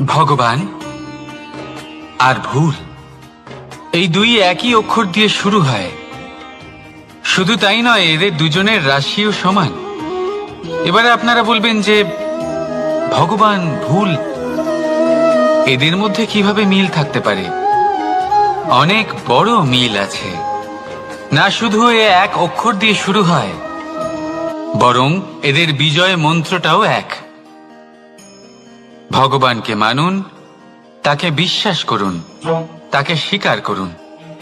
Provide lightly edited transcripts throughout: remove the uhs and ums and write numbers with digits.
ভগবান আর ভুল, এই দুই একই অক্ষর দিয়ে শুরু হয়। শুধু তাই নয়, এদের দুজনের রাশিও সমান। এবারে আপনারা বলবেন যে ভগবান, ভুল, এদের মধ্যে কিভাবে মিল থাকতে পারে? অনেক বড় মিল আছে। না শুধু এ এক অক্ষর দিয়ে শুরু হয়, বরং এদের বিজয় মন্ত্রটাও এক। ভগবানকে মানুন, তাকে বিশ্বাস করুন, তাকে স্বীকার করুন।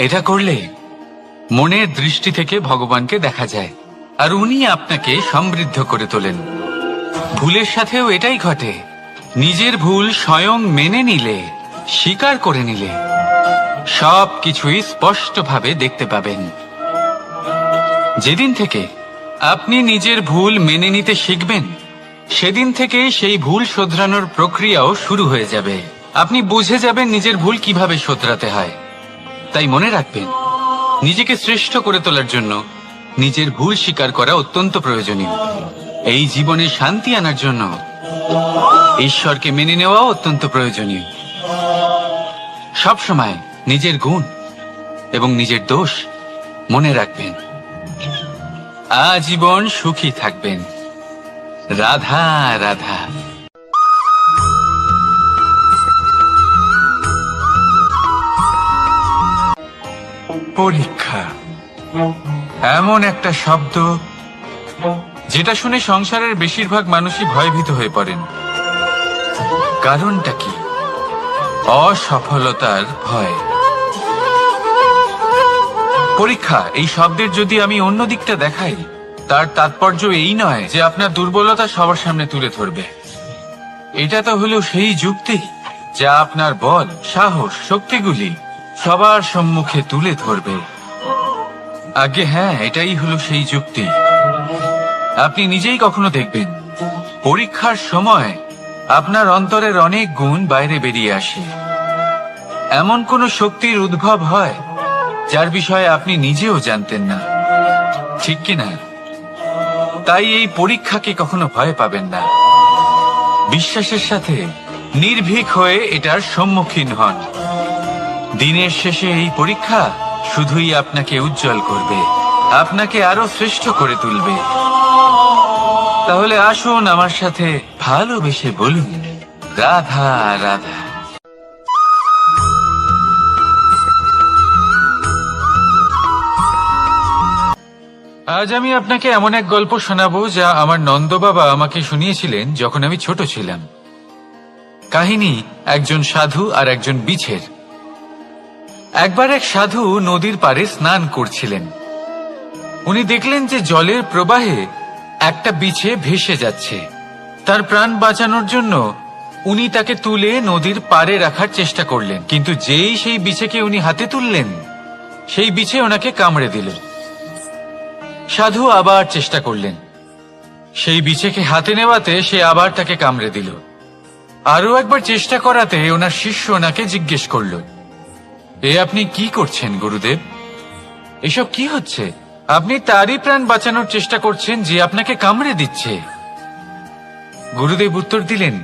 এটা করলে মনের দৃষ্টি থেকে ভগবানকে দেখা যায়, আর উনি আপনাকে সমৃদ্ধ করে তোলেন। ভুলের সাথেও এটাই ঘটে। নিজের ভুল স্বয়ং মেনে নিলে, স্বীকার করে নিলে, সব কিছুই স্পষ্টভাবে দেখতে পাবেন। যেদিন থেকে আপনি নিজের ভুল মেনে নিতে শিখবেন, সেদিন থেকে সেই ভুল শোধরানোর প্রক্রিয়াও শুরু হয়ে যাবে। আপনি বুঝে যাবেন নিজের ভুল কিভাবে শোধরাতে হয়। তাই মনে রাখবেন, নিজেকে শ্রেষ্ঠ করে তোলার জন্য নিজের ভুল স্বীকার করা অত্যন্ত প্রয়োজনীয়। এই জীবনে শান্তি আনার জন্য ঈশ্বরকে মেনে নেওয়াও অত্যন্ত প্রয়োজনীয়। সবসময় নিজের গুণ এবং নিজের দোষ মনে রাখবেন। আজীবন সুখী থাকবেন। রাধা রাধা। পরীক্ষা এমন একটা শব্দ যেটা শুনে সংসারের বেশিরভাগ মানুষই ভয়ভীত হয়ে পড়েন। কারণটা কি? অসফলতার ভয়। পরীক্ষা এই শব্দের যদি আমি অন্য দিকটা দেখাই, তার তাৎপর্য এই নয় যে আপনার দুর্বলতা সবার সামনে তুলে ধরবে। এটা তো হলো সেই যুক্তি যা আপনার বল, সাহস, শক্তিগুলি সবার সম্মুখে তুলে ধরবে। আগে হ্যাঁ, এটাই হলো সেই যুক্তি। আপনি নিজেই কখনো দেখবেন, পরীক্ষার সময় আপনার অন্তরের অনেক গুণ বাইরে বেরিয়ে আসে। এমন কোন শক্তির উদ্ভব হয় যার বিষয়ে আপনি নিজেও জানতেন না, ঠিক কিনা? তাই এই পরীক্ষাকে কখনো ভয় পাবেন না। বিশ্বাসের সাথে নির্ভীক হয়ে এটার সম্মুখীন হন। দিনের শেষে এই পরীক্ষা শুধুই আপনাকে উজ্জ্বল করবে, আপনাকে আরো শ্রেষ্ঠ করে তুলবে। তাহলে আসুন আমার সাথে ভালোবেসে বলুন, রাধা রাধা। আজ আমি আপনাকে এমন এক গল্প শোনাবো যা আমার নন্দ বাবা আমাকে শুনিয়েছিলেন যখন আমি ছোট ছিলাম। কাহিনী একজন সাধু আর একজন বিছের। একবার এক সাধু নদীর পাড়ে স্নান করছিলেন। উনি দেখলেন যে জলের প্রবাহে একটা বিছে ভেসে যাচ্ছে। তার প্রাণ বাঁচানোর জন্য উনি তাকে তুলে নদীর পাড়ে রাখার চেষ্টা করলেন, কিন্তু যেই সেই বিছেকে উনি হাতে তুললেন, সেই বিছে ওনাকে কামড়ে দিল। সাধু আবার চেষ্টা করলেন, সেই বিছেকে হাতে নেওয়াতে সে আবার তাকে কামড়ে দিল। আরো একবার চেষ্টা করাতে ওনার শিষ্য ওনাকে জিজ্ঞেস করল, এ আপনি কি করছেন গুরুদেব? এসব কি হচ্ছে? আপনি তারই প্রাণ বাঁচানোর চেষ্টা করছেন যে আপনাকে কামড়ে দিচ্ছে। গুরুদেব উত্তর দিলেন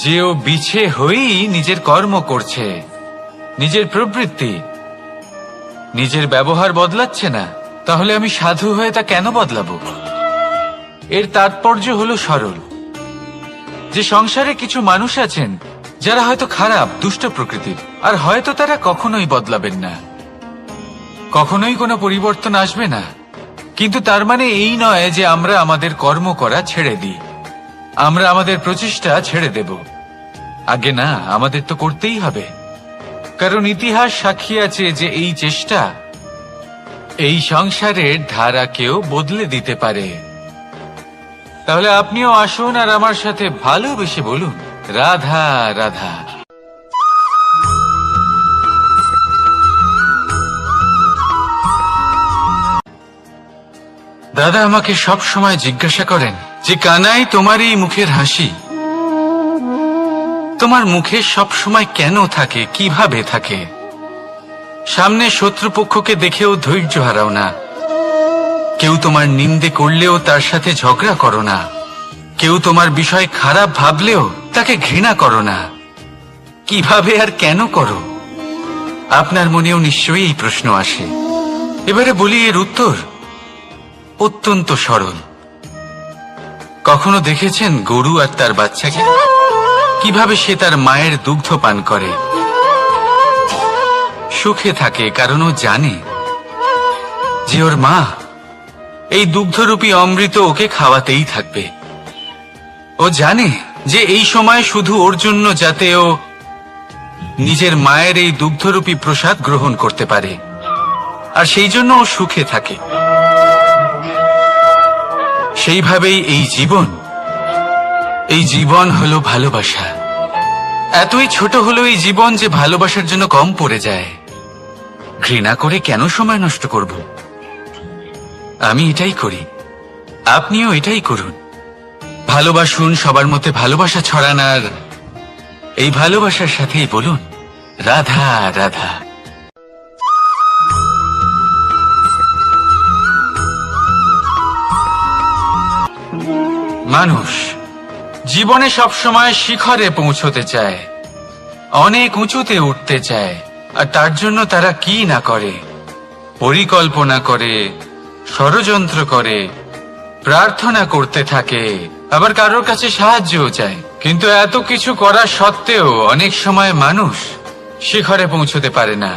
যে ও বিছে হয়েই নিজের কর্ম করছে, নিজের প্রবৃত্তি, নিজের ব্যবহার বদলাচ্ছে না। তাহলে আমি সাধু হয়ে তা কেন বদলাবো? এর তাৎপর্য হলো সরল, যে সংসারে কিছু মানুষ আছেন যারা হয়তো খারাপ, দুষ্ট প্রকৃতির, আর হয়তো তারা কখনোই বদলাবেন না, কখনোই কোনো পরিবর্তন আসবে না। কিন্তু তার মানে এই নয় যে আমরা আমাদের কর্ম করা ছেড়ে দিই, আমরা আমাদের প্রচেষ্টা ছেড়ে দেব। আগে না, আমাদের তো করতেই হবে, কারণ ইতিহাস সাক্ষী আছে যে এই চেষ্টা এই সংসারের ধারাকেও বদলে দিতে পারে। তাহলে আপনিও আসুন আর আমার সাথে ভালোবেসে বলুন, রাধা রাধা। দাদা আমাকে সব সময় জিজ্ঞাসা করেন যে কানাই, তোমার এই মুখের হাসি, তোমার মুখে সব সময় কেন থাকে, কিভাবে থাকে? সামনে শত্রুপক্ষকে দেখেও ধৈর্য হারাও না, কেউ তোমার নিন্দে করলেও তার সাথে ঝগড়া করো না, কেউ তোমার বিষয় খারাপ ভাবলেও তাকে ঘৃণা করো না। কিভাবে আর কেন করো? আপনার মনেও নিশ্চয়ই এই প্রশ্ন আসে। এবারে বলি, এর উত্তর অত্যন্ত সরল। কখনো দেখেছেন গরু আর তার বাচ্চাকে কিভাবে সে তার মায়ের দুগ্ধ পান করে? সুখে থাকে, কারণ ও জানে যে ওর মা এই দুগ্ধরূপী অমৃত ওকে খাওয়াতেই থাকবে। ও জানে যে এই সময় শুধু ওর জন্য, যাতে ও নিজের মায়ের এই দুগ্ধরূপী প্রসাদ গ্রহণ করতে পারে, আর সেই জন্য ও সুখে থাকে। সেইভাবেই এই জীবন হলো ভালোবাসা। এতই ছোট হলো এই জীবন যে ভালোবাসার জন্য কম পড়ে যায়। ঘৃণা করে কেন সময় নষ্ট করব? আমি এটাই করি, আপনিও এটাই করুন। ভালোবাসুন, সবার মধ্যে ভালোবাসা ছড়ান, আর এই ভালোবাসার সাথেই বলুন রাধা রাধা। মানুষ জীবনে সবসময় শিখরে পৌঁছতে চায়, অনেক উঁচুতে উঠতে চায়, আর তার জন্য তারা কি না করে, পরিকল্পনা করে, ষড়যন্ত্র করে, প্রার্থনা করতে থাকে, আবার কারোর কাছে সাহায্যও চায়। কিন্তু এত কিছু করা সত্ত্বেও অনেক সময় মানুষ শিখরে পৌঁছতে পারে না।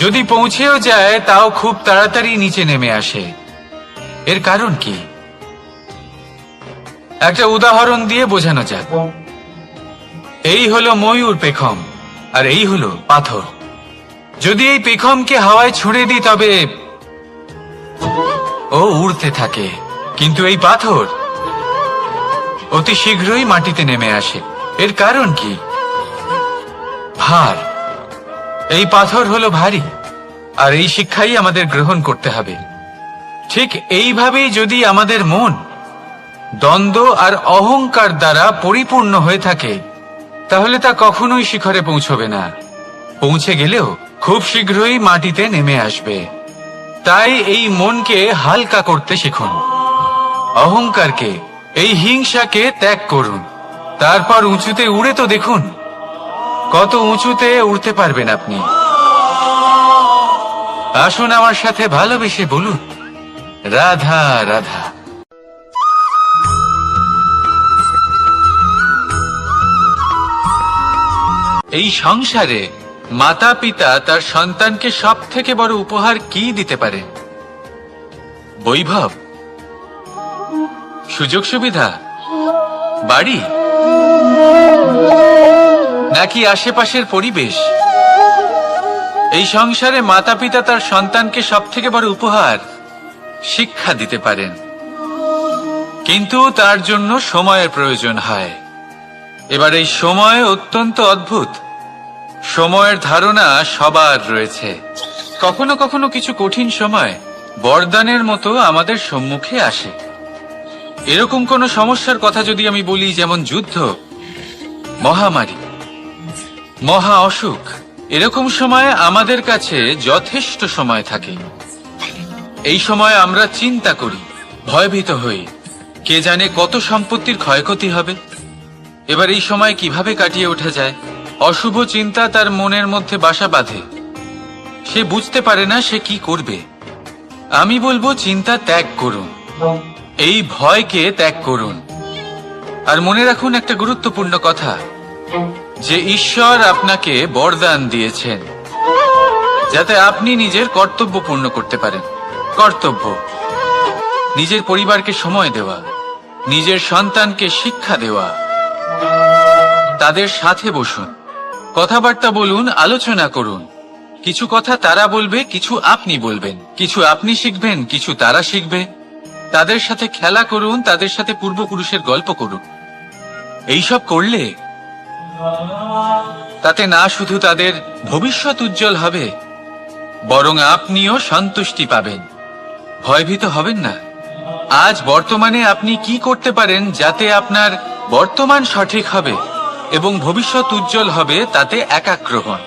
যদি পৌঁছেও যায় তাও খুব তাড়াতাড়ি নিচে নেমে আসে। এর কারণ কি? একটা উদাহরণ দিয়ে বোঝানো যাক। এই হলো ময়ূর পেখম, আর এই হলো পাথর। যদি এই পেখমকে হাওয়ায় ছুঁড়ে দিই তবে ও উড়তে থাকে, কিন্তু এই পাথর অতি শীঘ্রই মাটিতে নেমে আসে। এর কারণ কি? ভার। এই পাথর হলো ভারী, আর এই শিক্ষাই আমাদের গ্রহণ করতে হবে। ঠিক এইভাবেই যদি আমাদের মন দ্বন্দ্ব আর অহংকার দ্বারা পরিপূর্ণ হয়ে থাকে, তাহলে তা কখনোই শিখরে পৌঁছবে না। পৌঁছে গেলেও খুব শীঘ্রই মাটিতে নেমে আসবে। তাই এই মনকে হালকা করতে শিখুন, অহংকারকে, এই হিংসাকে ত্যাগ করুন। তারপর উঁচুতে উড়ে তো দেখুন কত উঁচুতে উড়তে পারবেন আপনি। আসুন আমার সাথে ভালোবেসে বলুন রাধা রাধা। এই সংসারে মাতা পিতা তার সন্তানকে সব থেকে বড় উপহার কি দিতে পারে? বৈভব, সুযোগ সুবিধা, বাড়ি, নাকি আশেপাশের পরিবেশ? এই সংসারে মাতা পিতা তার সন্তানকে সব থেকে বড় উপহার শিক্ষা দিতে পারেন, কিন্তু তার জন্য সময়ের প্রয়োজন হয়। এবার এই সময় অত্যন্ত অদ্ভুত। সময়ের ধারণা সবার রয়েছে। কখনো কখনো কিছু কঠিন সময় বরদানের মতো আমাদের সম্মুখে আসে। এরকম কোন সমস্যার কথা যদি আমি বলি, যেমন যুদ্ধ, মহামারী, মহা অসুখ, এরকম সময় আমাদের কাছে যথেষ্ট সময় থাকে। এই সময় আমরা চিন্তা করি, ভয়ভীত হই, কে জানে কত সম্পত্তির ক্ষয়ক্ষতি হবে। এবার এই সময় কিভাবে কাটিয়ে ওঠা যায়? অশুভ চিন্তা তার মনের মধ্যে বাসা বাঁধে, সে বুঝতে পারে না সে কি করবে। আমি বলবো চিন্তা ত্যাগ করুন, এই ভয়কে ত্যাগ করুন। আর মনে রাখুন একটা গুরুত্বপূর্ণ কথা, যে ঈশ্বর আপনাকে বরদান দিয়েছেন যাতে আপনি নিজের কর্তব্য পূর্ণ করতে পারেন। কর্তব্য, নিজের পরিবারকে সময় দেওয়া, নিজের সন্তানকে শিক্ষা দেওয়া। তাদের সাথে বসুন, কথাবার্তা বলুন, আলোচনা করুন। কিছু কথা তারা বলবে, কিছু আপনি বলবেন, কিছু আপনি শিখবেন, কিছু তারা শিখবে। তাদের সাথে খেলা করুন, তাদের সাথে পূর্বপুরুষের গল্প করুন। এইসব করলে তাতে না শুধু তাদের ভবিষ্যৎ উজ্জ্বল হবে, বরং আপনিও সন্তুষ্টি পাবেন। ভয়ভীত হবেন না। আজ বর্তমানে আপনি কি করতে পারেন যাতে আপনার বর্তমান সঠিক হবে এবং ভবিষ্যৎ উজ্জ্বল হবে, তাতে একাগ্র হন।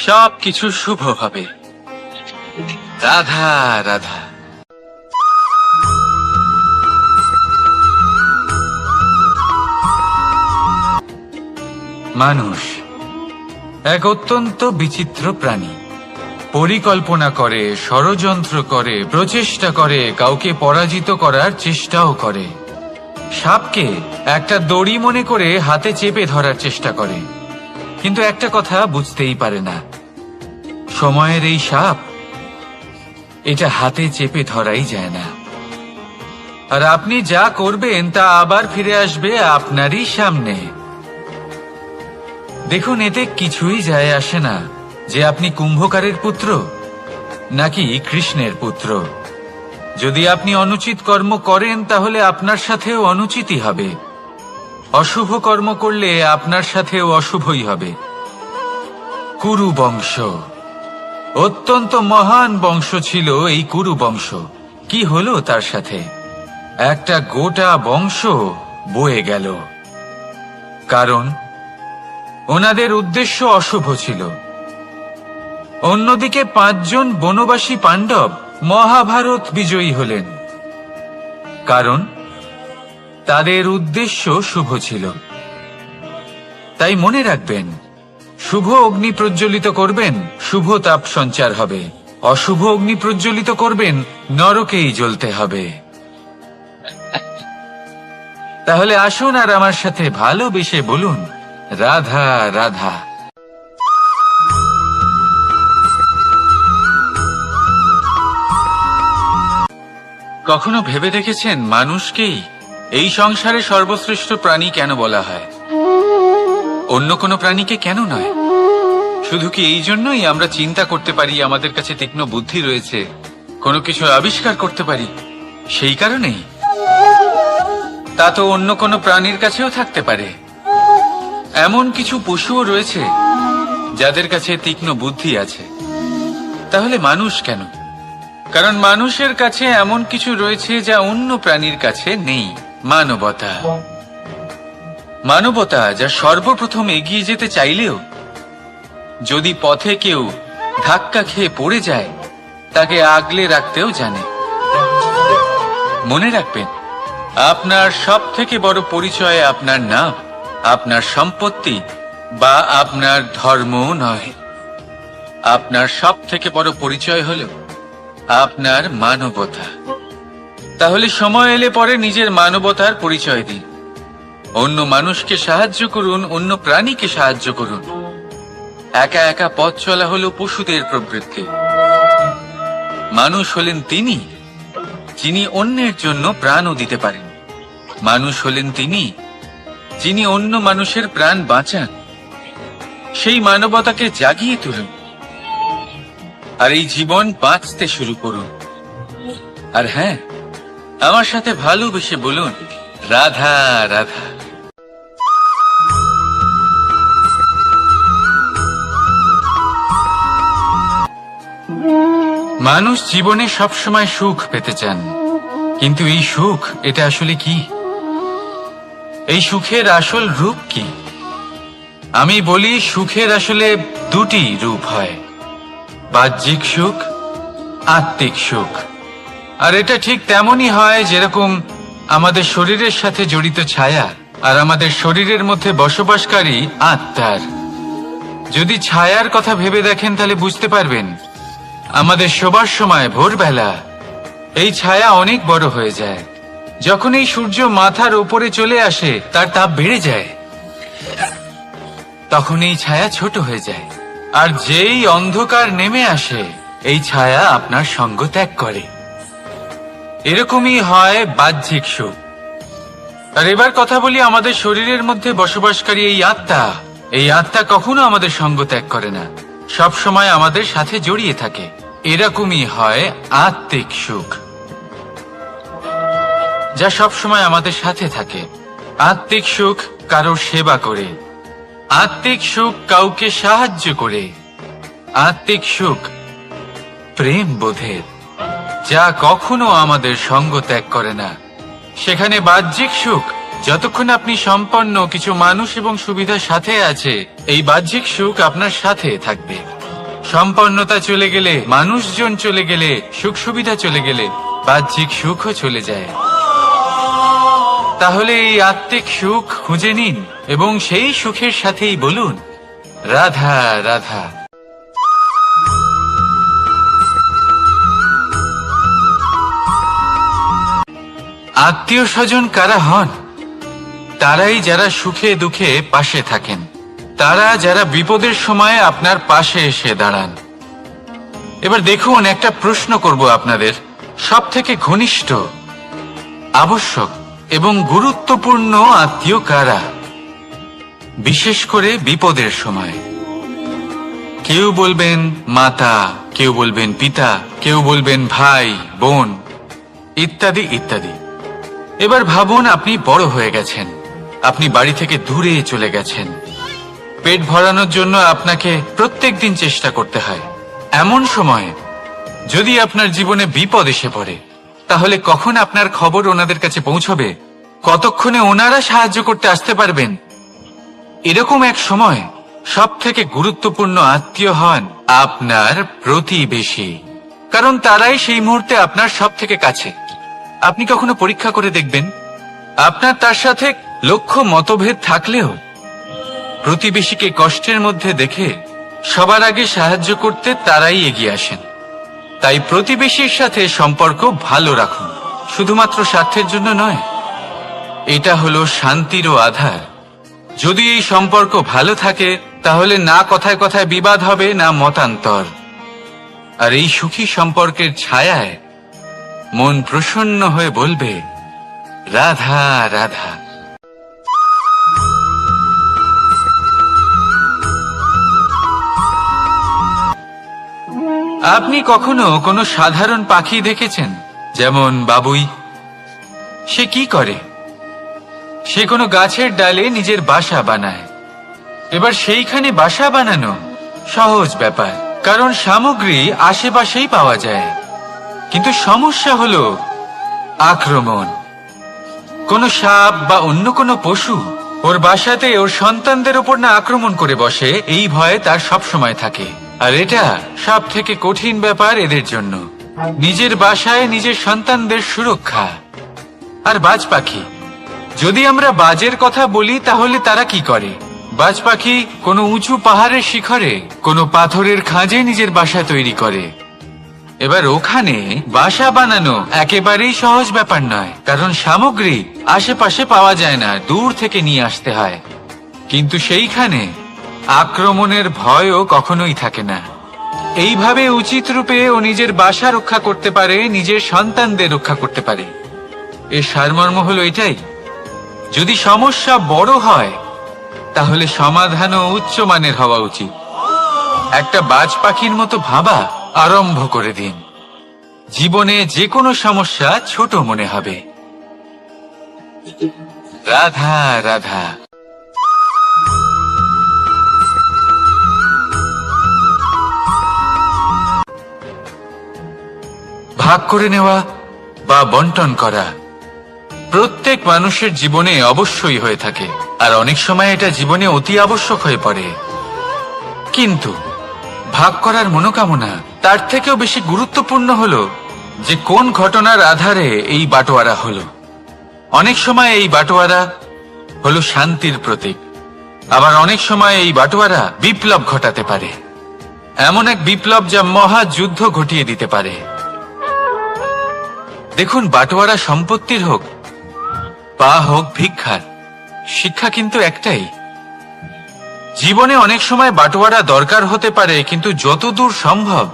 সবকিছু শুভ হবে। রাধা রাধা। মানুষ এক অত্যন্ত বিচিত্র প্রাণী। পরিকল্পনা করে, ষড়যন্ত্র করে, প্রচেষ্টা করে, কাউকে পরাজিত করার চেষ্টাও করে। সাপকে একটা দড়ি মনে করে হাতে চেপে ধরার চেষ্টা করে, কিন্তু একটা কথা বুঝতেই পারে না, সময়ের এই সাপ এটা হাতে চেপে ধরাই যায় না। আর আপনি যা করবেন তা আবার ফিরে আসবে আপনারই সামনে। দেখুন, এতে কিছুই যায় আসে না যে আপনি কুম্ভকারের পুত্র নাকি কৃষ্ণের পুত্র। যদি আপনি অনুচিত কর্ম করেন তাহলে আপনার সাথেও অনুচিতই হবে। অশুভ কর্ম করলে আপনার সাথেও অশুভই হবে। কুরু বংশ অত্যন্ত মহান বংশ ছিল। এই কুরু বংশ কি হলো তার সাথে? একটা গোটা বংশ বয়ে গেল, কারণ ওনাদের উদ্দেশ্য অশুভ ছিল। অন্যদিকে 5 জন বনবাসী পাণ্ডব মহাভারত বিজয়ী হলেন, কারণ তাদের উদ্দেশ্য শুভ ছিল। তাই মনে রাখবেন, শুভ অগ্নি প্রজ্বলিত করবেন, শুভ তাপ সঞ্চার হবে। অশুভ অগ্নি প্রজ্বলিত করবেন, নরকেই জ্বলতে হবে। তাহলে আসুন আর আমার সাথে ভালোবেসে বলুন, রাধা রাধা। কখনো ভেবে দেখেছেন মানুষকেই এই সংসারে সর্বশ্রেষ্ঠ প্রাণী কেন বলা হয়? অন্য কোনো প্রাণীকে কেন নয়? শুধু কি এই জন্যই আমরা চিন্তা করতে পারি, আমাদের কাছে তীক্ষ্ণ বুদ্ধি রয়েছে, কোনো কিছু আবিষ্কার করতে পারি, সেই কারণেই? তা তো অন্য কোনো প্রাণীর কাছেও থাকতে পারে। এমন কিছু পশুও রয়েছে যাদের কাছে তীক্ষ্ণ বুদ্ধি আছে। তাহলে মানুষ কেন? কারণ মানুষের কাছে এমন কিছু রয়েছে যা অন্য প্রাণীর কাছে নেই। মানবতা। মানবতা যা সর্বপ্রথম এগিয়ে যেতে চাইলেও যদি পথে কেউ ধাক্কা খেয়ে পড়ে যায়, তাকে আগলে রাখতেও জানে। মনে রাখবেন, আপনার সব থেকে বড় পরিচয় আপনার নাম, আপনার সম্পত্তি বা আপনার ধর্ম নয়। আপনার সব থেকে বড় পরিচয় হল আপনার মানবতা। তাহলে সময় এলে পরে নিজের মানবতার পরিচয় দিন। অন্য মানুষকে সাহায্য করুন, অন্য প্রাণীকে সাহায্য করুন। একা একা পথ চলা হলো পশুদের প্রবৃত্তি। মানুষ হলেন তিনি যিনি অন্যের জন্য প্রাণও দিতে পারেন। মানুষ হলেন তিনি যিনি অন্য মানুষের প্রাণ বাঁচান। সেই মানবতাকে জাগিয়ে তুলুন আর এই জীবন বাঁচতে শুরু করুন। আর হ্যাঁ, আমার সাথে ভালোবেসে বলুন, রাধা রাধা। মানুষ জীবনে সবসময় সুখ পেতে চান, কিন্তু এই সুখ এটা আসলে কি? এই সুখের আসল রূপ কি? আমি বলি, সুখের আসলে 2টি রূপ হয়, বাহ্যিক সুখ, আত্মিক সুখ। আর এটা ঠিক তেমনই হয় যেরকম আমাদের শরীরের সাথে জড়িত ছায়া আর আমাদের শরীরের মধ্যে বসবাসকারী আত্মার। যদি ছায়ার কথা ভেবে দেখেন তাহলে বুঝতে পারবেন, আমাদের শোবার সময় ভোরবেলা এই ছায়া অনেক বড় হয়ে যায়। যখন এই সূর্য মাথার উপরে চলে আসে, তার তাপ বেড়ে যায়, তখন এই ছায়া ছোট হয়ে যায়। আর যেই অন্ধকার নেমে আসে, এই ছায়া আপনার সঙ্গ ত্যাগ করে। এরকমই হয় বাহ্যিক সুখ। আর এবার কথা বলি আমাদের শরীরের মধ্যে বসবাসকারী এই আত্মা। এই আত্মা কখনো আমাদের সঙ্গ ত্যাগ করে না, সব সময় আমাদের সাথে জড়িয়ে থাকে। এরকমই হয় আত্মিক সুখ, যা সব সময় আমাদের সাথে থাকে। আত্মিক সুখ কারোর সেবা করে, আত্মিক সুখ কাউকে সাহায্য করে, আত্মিক সুখ প্রেম বোধের, যা কখনো আমাদের সঙ্গ ত্যাগ করে না। সেখানে বাহ্যিক সুখ, যতক্ষণ আপনি সম্পন্ন কিছু মানুষ এবং সুবিধার সাথে আছে, এই বাহ্যিক সুখ আপনার সাথে থাকবে। সম্পন্নতা চলে গেলে, মানুষজন চলে গেলে, সুখ সুবিধা চলে গেলে, বাহ্যিক সুখও চলে যায়। তাহলে এই আত্মিক সুখ খুঁজে নিন এবং সেই সুখের সাথেই বলুন, রাধা রাধা। আত্মীয় স্বজন কারা হন? তারাই যারা সুখে দুঃখে পাশে থাকেন, তারা যারা বিপদের সময় আপনার পাশে এসে দাঁড়ান। এবার দেখুন, একটা প্রশ্ন করব আপনাদের, সব থেকে ঘনিষ্ঠ, আবশ্যক এবং গুরুত্বপূর্ণ আত্মীয় কারা, বিশেষ করে বিপদের সময়? কেউ বলবেন মাতা, কেউ বলবেন পিতা, কেউ বলবেন ভাই বোন, ইত্যাদি ইত্যাদি। এবার ভাবুন, আপনি বড় হয়ে গেছেন, আপনি বাড়ি থেকে দূরে চলে গেছেন, পেট ভরানোর জন্য আপনাকে প্রত্যেকদিন চেষ্টা করতে হয়। এমন সময় যদি আপনার জীবনে বিপদ এসে পড়ে, তাহলে কখন আপনার খবর ওনাদের কাছে পৌঁছবে? কতক্ষণে ওনারা সাহায্য করতে আসতে পারবেন? এরকম এক সময় সব থেকে গুরুত্বপূর্ণ আত্মীয় হন আপনার প্রতিবেশী, কারণ তারাই সেই মুহূর্তে আপনার সব থেকে কাছে। আপনি কখনো পরীক্ষা করে দেখবেন, আপনার তার সাথে লক্ষ্য মতভেদ থাকলেও প্রতিবেশীকে কষ্টের মধ্যে দেখে সবার আগে সাহায্য করতে তারাই এগিয়ে আসেন। তাই প্রতিবেশীর সাথে সম্পর্ক ভালো রাখুন, শুধুমাত্র স্বার্থের জন্য নয়। এটা হলো শান্তিরও আধার। যদি এই সম্পর্ক ভালো থাকে, তাহলে না কথায় কথায় বিবাদ হবে, না মতান্তর। আর এই সুখী সম্পর্কের ছায়ায় মন প্রসন্ন হয়ে বলবে, রাধা রাধা। আপনি কখনো কোনো সাধারণ পাখি দেখেছেন, যেমন বাবুই? সে কি করে? সে কোনো গাছের ডালে নিজের বাসা বানায়। এবার সেইখানে বাসা বানানো সহজ ব্যাপার, কারণ সামগ্রী আশেপাশেই পাওয়া যায়। কিন্তু সমস্যা হলো আক্রমণ। কোনো সাপ বা অন্য কোনো পশু ওর বাসাতে ওর সন্তানদের উপর না আক্রমণ করে বসে, এই ভয়ে তার সব সময় থাকে। আর এটা সব থেকে কঠিন ব্যাপার এদের জন্য, নিজের বাসায় নিজের সন্তানদের সুরক্ষা। আর বাজ পাখি, যদি আমরা বাজের কথা বলি, তাহলে তারা কি করে? বাজ পাখি কোনো উঁচু পাহাড়ের শিখরে, কোনো পাথরের খাঁজে নিজের বাসা তৈরি করে। এবার ওখানে বাসা বানানো একেবারেই সহজ ব্যাপার নয়, কারণ সামগ্রী আশেপাশে পাওয়া যায় না, দূর থেকে নিয়ে আসতে হয়। কিন্তু সেইখানে আক্রমণের ভয়ও কখনোই থাকে না। এইভাবে উচিত রূপে ও নিজের বাসা রক্ষা করতে পারে, নিজের সন্তানদের রক্ষা করতে পারে। এর সারমর্ম হলো এটাই, যদি সমস্যা বড় হয়, তাহলে সমাধানও উচ্চমানের হওয়া উচিত। একটা বাজ পাখির মতো ভাবা আরম্ভ করে দিন। জীবনে যে কোনো সমস্যা ছোট মনে হবে। রাধা রাধা। ভাগ করে নেওয়া বা বন্টন করা প্রত্যেক মানুষের জীবনে অবশ্যই হয়ে থাকে, আর অনেক সময় এটা জীবনে অতি আবশ্যক হয়ে পড়ে। কিন্তু ভাগ করার মনোকামনা তার থেকেও বেশি গুরুত্বপূর্ণ হলো যে কোন ঘটনার আধারে এই বাটোয়ারা হলো। অনেক সময় এই বাটোয়ারা হলো শান্তির প্রতীক, আবার অনেক সময় এই বাটোয়ারা বিপ্লব ঘটাতে পারে, এমন এক বিপ্লব যা মহাযুদ্ধ ঘটিয়ে দিতে পারে। দেখুন, বাটোয়ারা সম্পত্তির হোক বা হোক ভিক্ষার, শিক্ষা কিন্তু একটাই। জীবনে অনেক সময় বাটোয়ারা দরকার হতে পারে, কিন্তু যতদূর সম্ভব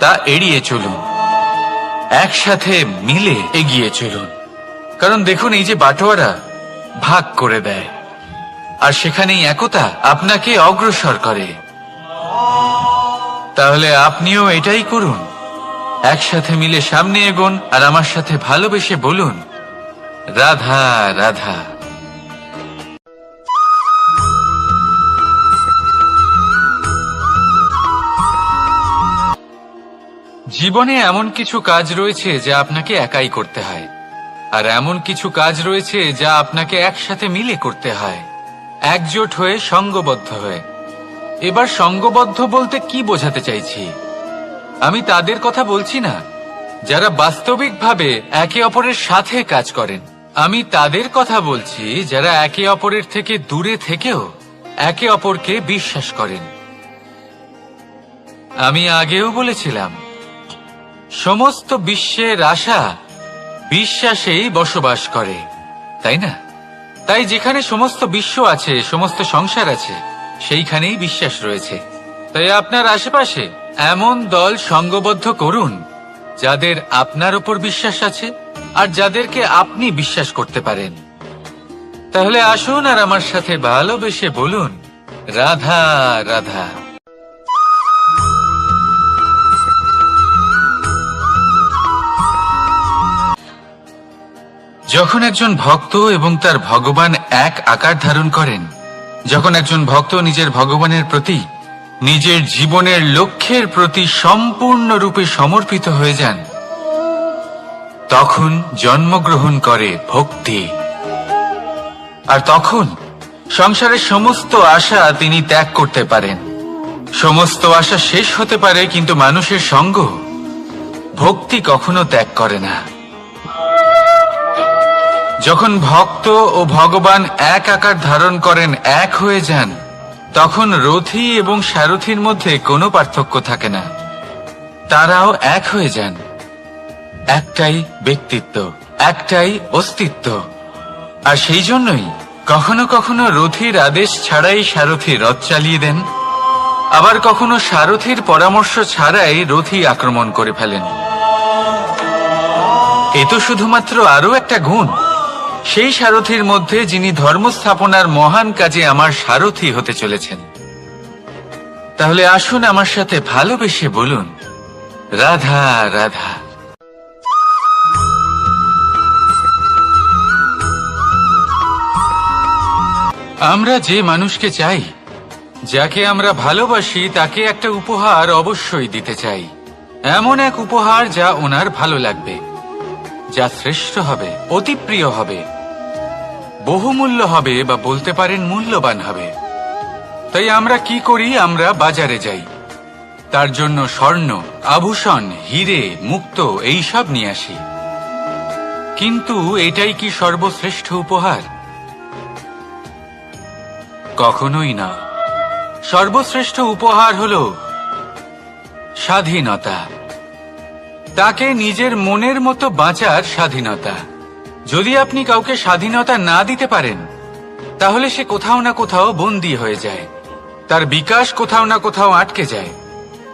তা এড়িয়ে চলুন, একসাথে মিলে এগিয়ে চলুন। কারণ দেখুন, এই যে বাটোয়ারা ভাগ করে দেয়, আর সেখানেই একতা আপনাকে অগ্রসর করে। তাহলে আপনিও এটাই করুন, একসাথে মিলে সামনে এগোন, আর আমার সাথে ভালোবেসে বলুন, রাধা রাধা। জীবনে এমন কিছু কাজ রয়েছে যা আপনাকে একাই করতে হয়, আর এমন কিছু কাজ রয়েছে যা আপনাকে একসাথে মিলে করতে হয়, একজোট হয়ে, সঙ্গবদ্ধ হয়ে। এবার সঙ্গবদ্ধ বলতে কি বোঝাতে চাইছি? আমি তাদের কথা বলছি না যারা বাস্তবিকভাবে একে অপরের সাথে কাজ করেন, আমি তাদের কথা বলছি যারা একে অপরের থেকে দূরে থেকেও একে অপরকে বিশ্বাস করেন। আমি আগেও বলেছিলাম, সমস্ত বিশ্বের আশা বিশ্বাসেই বসবাস করে, তাই না? তাই যেখানে সমস্ত বিশ্ব আছে, সমস্ত সংসার আছে, সেইখানেই বিশ্বাস রয়েছে। তাই আপনার আশেপাশে এমন দল সঙ্গবদ্ধ করুন যাদের আপনার ওপর বিশ্বাস আছে আর যাদেরকে আপনি বিশ্বাস করতে পারেন। তাহলে আসুন আর আমার সাথে ভালোবেসে বলুন, রাধা রাধা। যখন একজন ভক্ত এবং তার ভগবান এক আকার ধারণ করেন, যখন একজন ভক্ত নিজের ভগবানের প্রতি, নিজের জীবনের লক্ষ্যের প্রতি সম্পূর্ণরূপে সমর্পিত হয়ে যান, তখন জন্মগ্রহণ করে ভক্তি। আর তখন সংসারের সমস্ত আশা তিনি ত্যাগ করতে পারেন। সমস্ত আশা শেষ হতে পারে, কিন্তু মানুষের সঙ্গ ভক্তি কখনো ত্যাগ করে না। যখন ভক্ত ও ভগবান এক আকার ধারণ করেন, এক হয়ে যান, তখন রথী এবং সারথীর মধ্যে কোনো পার্থক্য থাকে না। তারাও এক হয়ে যান। একটাই ব্যক্তিত্ব, একটাই অস্তিত্ব। আর সেই জন্যই কখনো কখনো রথীর আদেশ ছাড়াই সারথী রথ চালিয়ে দেন, আবার কখনো সারথীর পরামর্শ ছাড়াই রথী আক্রমণ করে ফেলেন। এ তো শুধুমাত্র আরও একটা গুণ সেই সারথীর মধ্যে, যিনি ধর্ম স্থাপনার মহান কাজে আমার সারথী হতে চলেছেন। তাহলে আসুন আমার সাথে ভালোবেসে বলুন, রাধা রাধা। আমরা যে মানুষকে চাই, যাকে আমরা ভালোবাসি, তাকে একটা উপহার অবশ্যই দিতে চাই। এমন এক উপহার যা ওনার ভালো লাগবে, যা শ্রেষ্ঠ হবে, অতি প্রিয় হবে, বহুমূল্য হবে, বা বলতে পারেন মূল্যবান হবে। তাই আমরা কি করি? আমরা বাজারে যাই, তার জন্য স্বর্ণ, আভূষণ, হিরে, মুক্ত এইসব নিয়ে আসি। কিন্তু এটাই কি সর্বশ্রেষ্ঠ উপহার? কখনোই না। সর্বশ্রেষ্ঠ উপহার হলো স্বাধীনতা, তাকে নিজের মনের মতো বাঁচার স্বাধীনতা। যদি আপনি কাউকে স্বাধীনতা না দিতে পারেন, তাহলে সে কোথাও না কোথাও বন্দী হয়ে যায়, তার বিকাশ কোথাও না কোথাও আটকে যায়।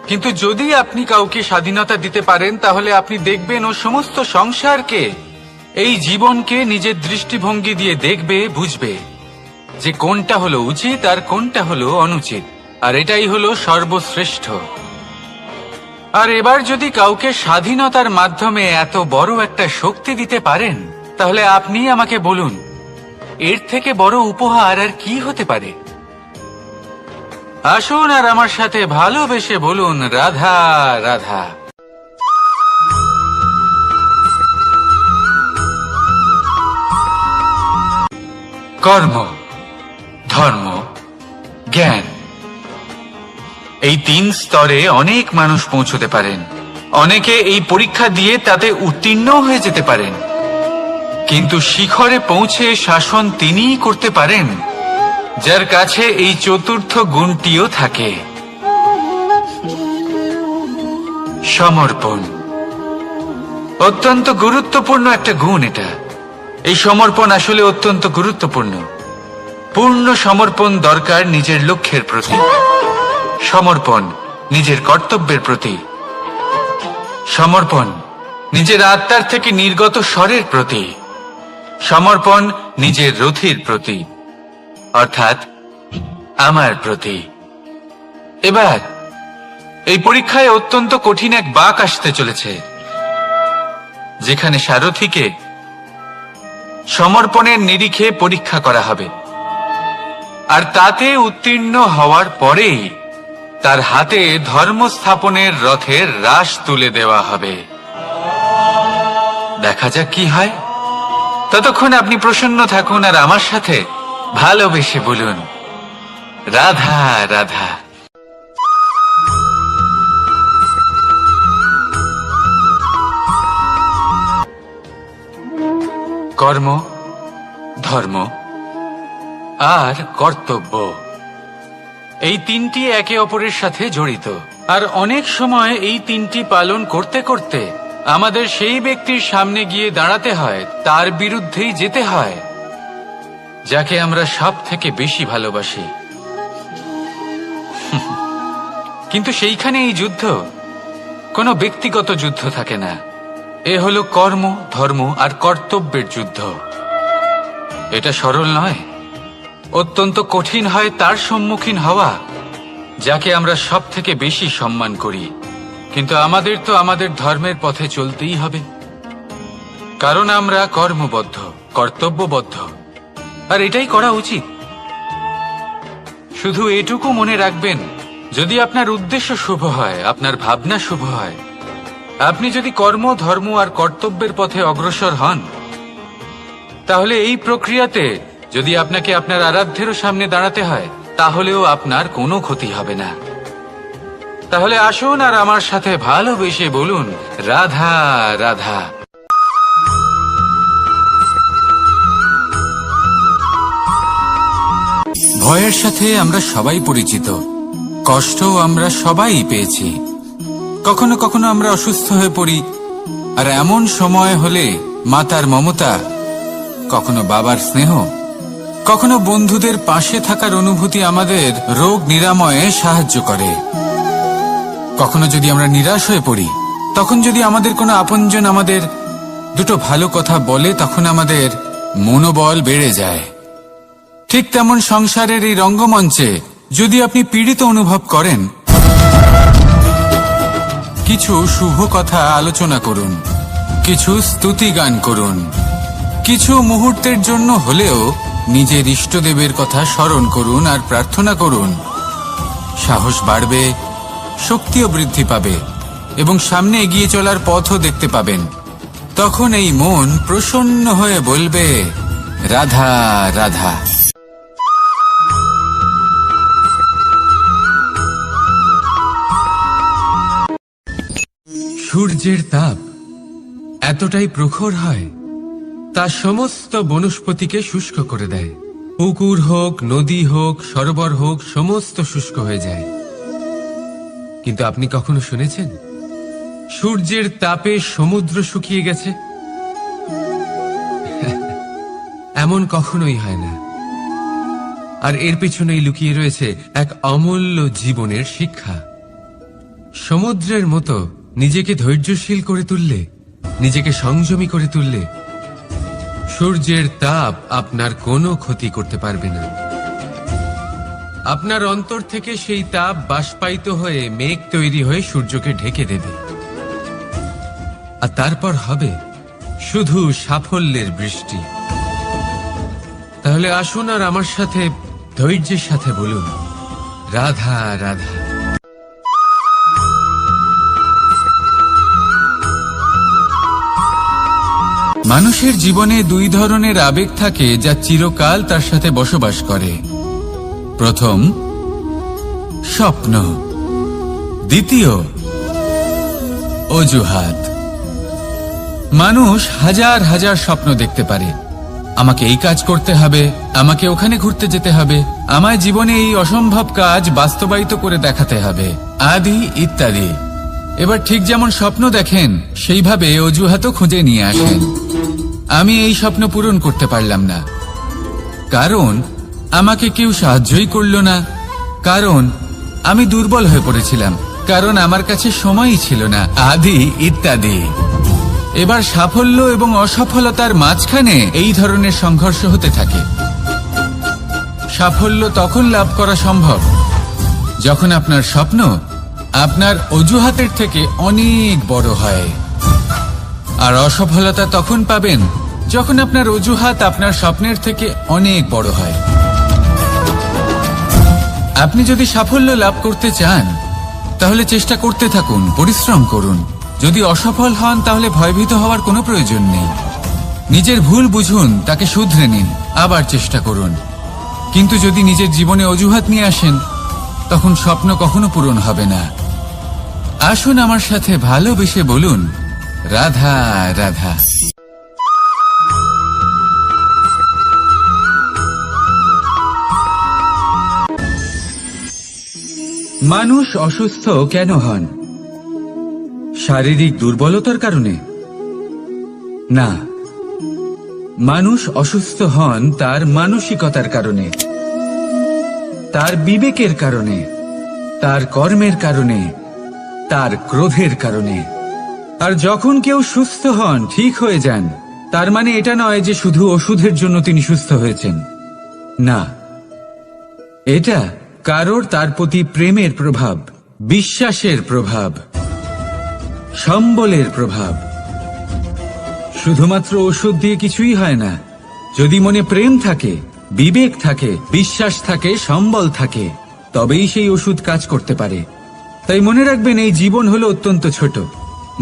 কিন্তু যদি আপনি কাউকে স্বাধীনতা দিতে পারেন, তাহলে আপনি দেখবেন ও সমস্ত সংসারকে, এই জীবনকে নিজের দৃষ্টিভঙ্গি দিয়ে দেখবে, বুঝবে যে কোনটা হলো উচিত আর কোনটা হলো অনুচিত। আর এটাই হলো সর্বশ্রেষ্ঠ। আর এবার যদি কাউকে স্বাধীনতার মাধ্যমে এত বড় একটা শক্তি দিতে পারেন, তাহলে আপনি আমাকে বলুন, এর থেকে বড় উপহার আর কি হতে পারে? আসুন আর আমার সাথে ভালোবেসে বলুন, রাধা রাধা। কর্ম, ধর্ম, জ্ঞান, এই 3 স্তরে অনেক মানুষ পৌঁছতে পারেন। অনেকে এই পরীক্ষা দিয়ে তাতে উত্তীর্ণ হয়ে যেতে পারেন, কিন্তু শিখরে পৌঁছে শাসন তিনিই করতে পারেন যার কাছে এই চতুর্থ গুণটিও থাকে, সমর্পণ। অত্যন্ত গুরুত্বপূর্ণ একটা গুণ এটা। এই সমর্পণ আসলে অত্যন্ত গুরুত্বপূর্ণ। পূর্ণ সমর্পণ দরকার নিজের লক্ষ্যের প্রতি, সমর্পণ নিজের কর্তব্যের প্রতি, সমর্পণ নিজের আত্মার থেকে নির্গত স্বরের প্রতি, সমর্পণ নিজের রথীর প্রতি, অর্থাৎ আমার প্রতি। এবার এই পরীক্ষায় অত্যন্ত কঠিন এক বাঁক আসতে চলেছে, যেখানে সারথীকে সমর্পণের নিরিখে পরীক্ষা করা হবে। আর তাতে উত্তীর্ণ হওয়ার পরেই তার হাতে ধর্ম স্থাপনের রথের রাশ তুলে দেওয়া হবে। দেখা যাক কি হয়। ততক্ষণ আপনি প্রসন্ন থাকুন আর আমার সাথে ভালোবেসে বলুন, রাধা রাধা। কর্ম, ধর্ম আর কর্তব্য। এই তিনটি একে অপরের সাথে জড়িত, আর অনেক সময় এই তিনটি পালন করতে করতে আমাদের সেই ব্যক্তির সামনে গিয়ে দাঁড়াতে হয়, তার বিরুদ্ধেই যেতে হয় যাকে আমরা সব থেকে বেশি ভালোবাসি। কিন্তু সেইখানে এই যুদ্ধ কোনো ব্যক্তিগত যুদ্ধ থাকে না, এ হলো কর্ম, ধর্ম আর কর্তব্যের যুদ্ধ। এটা সরল নয়, অত্যন্ত কঠিন হয় তার সম্মুখীন হওয়া যাকে আমরা সব থেকে বেশি সম্মান করি। কিন্তু আমাদের তো আমাদের ধর্মের পথে চলতেই হবে, কারণ আমরা কর্মবদ্ধ, কর্তব্যবদ্ধ, আর এটাই করা উচিত। শুধু এটুকু মনে রাখবেন, যদি আপনার উদ্দেশ্য শুভ হয়, আপনার ভাবনা শুভ হয়, আপনি যদি কর্ম, ধর্ম আর কর্তব্যের পথে অগ্রসর হন, তাহলে এই প্রক্রিয়াতে যদি আপনাকে আপনার আরাধ্যেরও সামনে দাঁড়াতে হয়, তাহলেও আপনার কোনো ক্ষতি হবে না। তাহলে আসুন আর আমার সাথে ভালোবেসে বলুন, রাধা রাধা। ভয়ের সাথে আমরা সবাই পরিচিত, কষ্টও আমরা সবাই পেয়েছি। কখনো কখনো আমরা অসুস্থ হয়ে পড়ি, আর এমন সময় হলে মাতার মমতা, কখনো বাবার স্নেহ, কখনো বন্ধুদের পাশে থাকার অনুভূতি আমাদের রোগ নিরাময়ে সাহায্য করে। কখনো যদি আমরা নিরাশ হয়ে পড়ি, তখন যদি আমাদের কোনো আপনজন আমাদের দুটো ভালো কথা বলে, তখন আমাদের মনোবল বেড়ে যায়। ঠিক তেমন সংসারের এই রঙ্গমঞ্চে যদি আপনি পীড়িত অনুভব করেন, কিছু শুভ কথা আলোচনা করুন, কিছু স্তুতি গান করুন, কিছু মুহূর্তের জন্য হলেও নিজের ইষ্টদেবের কথা স্মরণ করুন আর প্রার্থনা করুন। সাহস বাড়বে, শক্তিও বৃদ্ধি পাবে এবং সামনে এগিয়ে চলার পথও দেখতে পাবেন। তখন এই মন প্রসন্ন হয়ে বলবে, রাধা রাধা। সূর্যের তাপ এতটাই প্রখর হয়, তা সমস্ত বনস্পতিকে শুষ্ক করে দেয়। পুকুর হোক, নদী হোক, সরোবর হোক, সমস্ত শুষ্ক হয়ে যায়। কিন্তু আপনি কখনো শুনেছেন সূর্যের তাপে সমুদ্র শুকিয়ে গেছে? এমন কখনোই হয় না। আর এর পেছনেই লুকিয়ে রয়েছে এক অমূল্য জীবনের শিক্ষা। সমুদ্রের মতো নিজেকে ধৈর্যশীল করে তুললে, নিজেকে সংযমী করে তুললে, সূর্যের তাপ আপনার কোনো ক্ষতি করতে পারবে না। আপনার অন্তর থেকে সেই তাপ বাষ্পায়িত হয়ে মেঘ তৈরি হয়ে সূর্যকে ঢেকে দেবে, আর তারপর হবে শুধু সাফল্যের বৃষ্টি। তাহলে আসুন আর আমার সাথে ধৈর্যের সাথে বলুন, রাধা রাধা। মানুষের জীবনে দুই ধরনের আবেগ থাকে যা চিরকাল তার সাথে বসবাস করে। প্রথম, স্বপ্ন। দ্বিতীয়, অজুহাত। মানুষ হাজার হাজার স্বপ্ন দেখতে পারে। আমাকে এই কাজ করতে হবে, আমাকে ওখানে ঘুরতে যেতে হবে, আমার জীবনে এই অসম্ভব কাজ বাস্তবায়িত করে দেখাতে হবে, আদি ইত্যাদি। এবার ঠিক যেমন স্বপ্ন দেখেন, সেইভাবে অজুহাতও খুঁজে নিয়ে আসেন। আমি এই স্বপ্ন পূরণ করতে পারলাম না, কারণ আমাকে কেউ সাহায্যই করল না, কারণ আমি দুর্বল হয়ে পড়েছিলাম, কারণ আমার কাছে সময়ই ছিল না, আদি ইত্যাদি। এবার সাফল্য এবং অসফলতার মাঝখানে এই ধরনের সংঘর্ষ হতে থাকে। সাফল্য তখন লাভ করা সম্ভব যখন আপনার স্বপ্ন আপনার অজুহাতের থেকে অনেক বড় হয়, আর অসফলতা তখন পাবেন যখন আপনার অজুহাত আপনার স্বপ্নের থেকে অনেক বড় হয়। আপনি যদি সাফল্য লাভ করতে চান, তাহলে চেষ্টা করতে থাকুন, পরিশ্রম করুন। যদি অসফল হন, তাহলে ভয়ভীত হওয়ার কোনো প্রয়োজন নেই। নিজের ভুল বুঝুন, তাকে শুধরে নিন, আবার চেষ্টা করুন। কিন্তু যদি নিজের জীবনে অজুহাত নিয়ে আসেন, তখন স্বপ্ন কখনো পূরণ হবে না। আসুন আমার সাথে ভালোবেসে বলুন, রাধা রাধা। মানুষ অসুস্থ কেন হন? শারীরিক দুর্বলতার কারণে? না, মানুষ অসুস্থ হন তার মানসিকতার কারণে, তার বিবেকের কারণে, তার কর্মের কারণে, তার ক্রোধের কারণে। আর যখন কেউ সুস্থ হন, ঠিক হয়ে যান, তার মানে এটা নয় যে শুধু ওষুধের জন্য তিনি সুস্থ হয়েছেন। না, এটা কারোর তার প্রতি প্রেমের প্রভাব, বিশ্বাসের প্রভাব, সম্বলের প্রভাব। শুধুমাত্র ওষুধ দিয়ে কিছুই হয় না। যদি মনে প্রেম থাকে, বিবেক থাকে, বিশ্বাস থাকে, সম্বল থাকে, তবেই সেই ওষুধ কাজ করতে পারে। তাই মনে রাখবেন, এই জীবন হলো অত্যন্ত ছোট।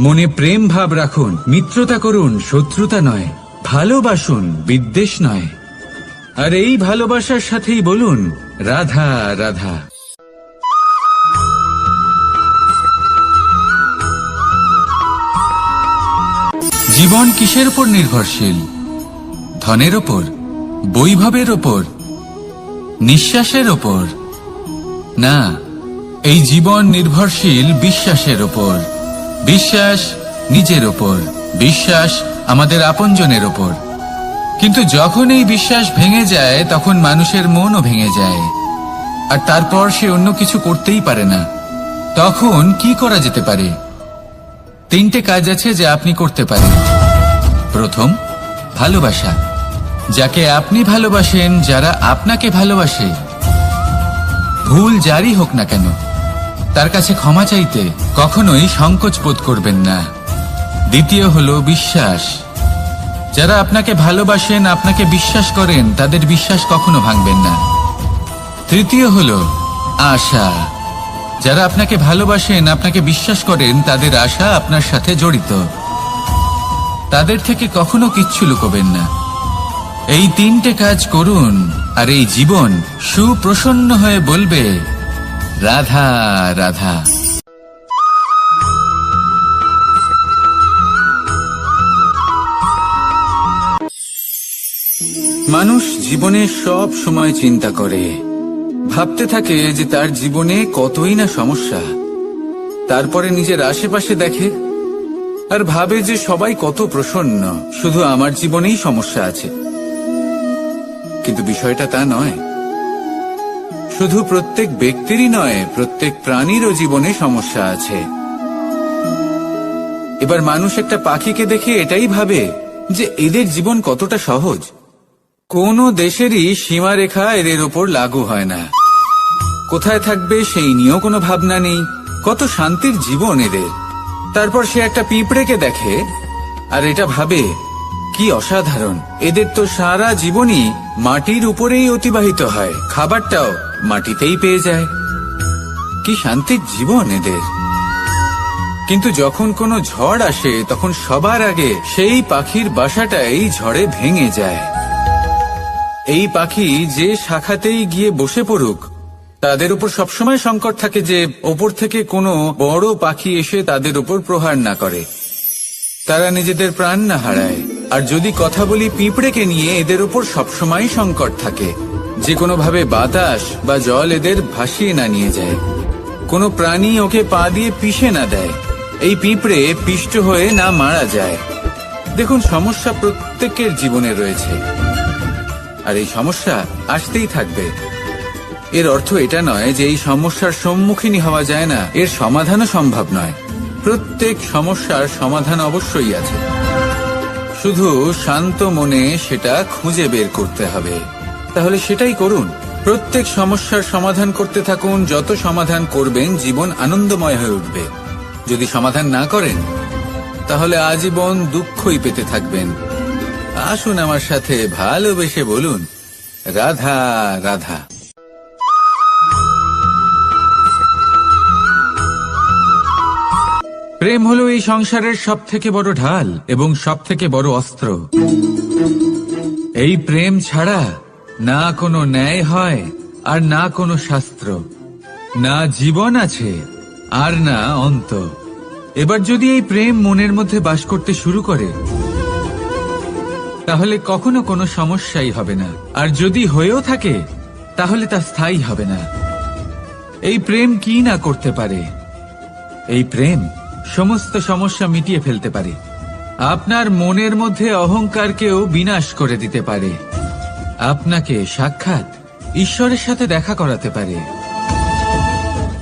মনে প্রেম ভাব রাখুন, মিত্রতা করুন, শত্রুতা নয়। ভালোবাসুন, বিদ্বেষ নয়। আর এই ভালোবাসার সাথেই বলুন, রাধা রাধা। জীবন কিসের উপর নির্ভরশীল? ধনের ওপর, বৈভবের ওপর, নিঃশ্বাসের ওপর? না, এই জীবন নির্ভরশীল বিশ্বাসের ওপর। বিশ্বাস নিজের ওপর, বিশ্বাস আমাদের আপনজনের ওপর। কিন্তু যখন এই বিশ্বাস ভেঙে যায়, তখন মানুষের মনও ভেঙে যায়, আর তারপর সে অন্য কিছু করতেই পারে না। তখন কি করা যেতে পারে? 3টে কাজ আছে যা আপনি করতে পারেন। প্রথম, ভালোবাসা। যাকে আপনি ভালোবাসেন, যারা আপনাকে ভালোবাসে, ভুল যারই হোক না কেন, তার কাছে ক্ষমা চাইতে কখনোই সংকোচ বোধ করবেন না। দ্বিতীয় হলো বিশ্বাস। যারা আপনাকে ভালোবাসেন, আপনাকে বিশ্বাস করেন, তাদের বিশ্বাস কখনো ভাঙবেন না। তৃতীয় হলো আশা। যারা আপনাকে ভালোবাসেন, আপনাকে বিশ্বাস করেন, তাদের আশা আপনার সাথে জড়িত। তাদের থেকে কখনো কিচ্ছু লুকোবেন না। এই 3টে কাজ করুন, আর এই জীবন সুপ্রসন্ন হয়ে বলবে, রাধা রাধা। মানুষ জীবনে সব সময় চিন্তা করে, ভাবতে থাকে যে তার জীবনে কতই না সমস্যা। তারপরে নিজের আশেপাশে দেখে আর ভাবে যে সবাই কত প্রসন্ন, শুধু আমার জীবনেই সমস্যা আছে। কিন্তু বিষয়টা তা নয়। শুধু প্রত্যেক ব্যক্তিরই নয়, প্রত্যেক প্রাণীরও জীবনে সমস্যা আছে। এবার মানুষ একটা পাখিকে দেখে এটাই ভাবে যে এদের জীবন কতটা সহজ। কোনো দেশেরই সীমারেখা এদের ওপর লাগু হয় না। কোথায় থাকবে সেই নিয়েও কোনো ভাবনা নেই। কত শান্তির জীবন এদের। তারপর সে একটা পিঁপড়েকে দেখে আর এটা ভাবে, কি অসাধারণ, এদের তো সারা জীবনই মাটির উপরেই অতিবাহিত হয়, খাবারটাও মাটিতেই পেয়ে যায়। কি শান্তির জীবন এদের। কিন্তু যখন কোনো ঝড় আসে, তখন সবার আগে সেই পাখির বাসাটাই ঝড়ে ভেঙে যায়। এই পাখি যে শাখাতেই গিয়ে বসে পড়ুক, তাদের উপর সবসময় সংকট থাকে যে ওপর থেকে কোনো বড় পাখি এসে তাদের উপর প্রহার না করে, তারা নিজেদের প্রাণ না হারায়। আর যদি কথা বলি পিঁপড়েকে নিয়ে, এদের উপর সবসময় সংকট থাকে যে কোনোভাবে বাতাস বা জল এদের ভাসিয়ে না নিয়ে যায়, কোনো প্রাণী ওকে পা দিয়ে পিষে না দেয়, এই পিঁপড়ে পিষ্ট হয়ে না মারা যায়। দেখুন, সমস্যা প্রত্যেকের জীবনে রয়েছে, আর এই সমস্যা আসতেই থাকবে। এর অর্থ এটা নয় যে এই সমস্যার সম্মুখীনই হওয়া যায় না, এর সমাধানও সম্ভব নয়। প্রত্যেক সমস্যার সমাধান অবশ্যই আছে, শুধু শান্ত মনে সেটা খুঁজে বের করতে হবে। তাহলে সেটাই করুন। প্রত্যেক সমস্যার সমাধান করতে থাকুন। যত সমাধান করবেন, জীবন আনন্দময় হয়ে উঠবে। যদি সমাধান না করেন, তাহলে আজীবন দুঃখই পেতে থাকবেন। আসুন আমার সাথে ভালোবেসে বলুন, রাধা রাধা। প্রেম হলো এই সংসারের সবথেকে বড় ঢাল এবং সবথেকে বড় অস্ত্র। এই প্রেম ছাড়া না কোনো ন্যায় হয়, আর না কোনো শাস্ত্র, না জীবন আছে, আর না অন্ত। এবার যদি এই প্রেম মনের মধ্যে বাস করতে শুরু করে, তাহলে কখনো কোনো সমস্যাই হবে না। আর যদি হয়েও থাকে, তাহলে তা স্থায়ী হবে না। এই প্রেম কি না করতে পারে? এই প্রেম সমস্ত সমস্যা মিটিয়ে ফেলতে পারে। আপনার মনের মধ্যে অহংকারকেও বিনাশ করে দিতে পারে। আপনাকে সাক্ষাৎ ঈশ্বরের সাথে দেখা করাতে পারে।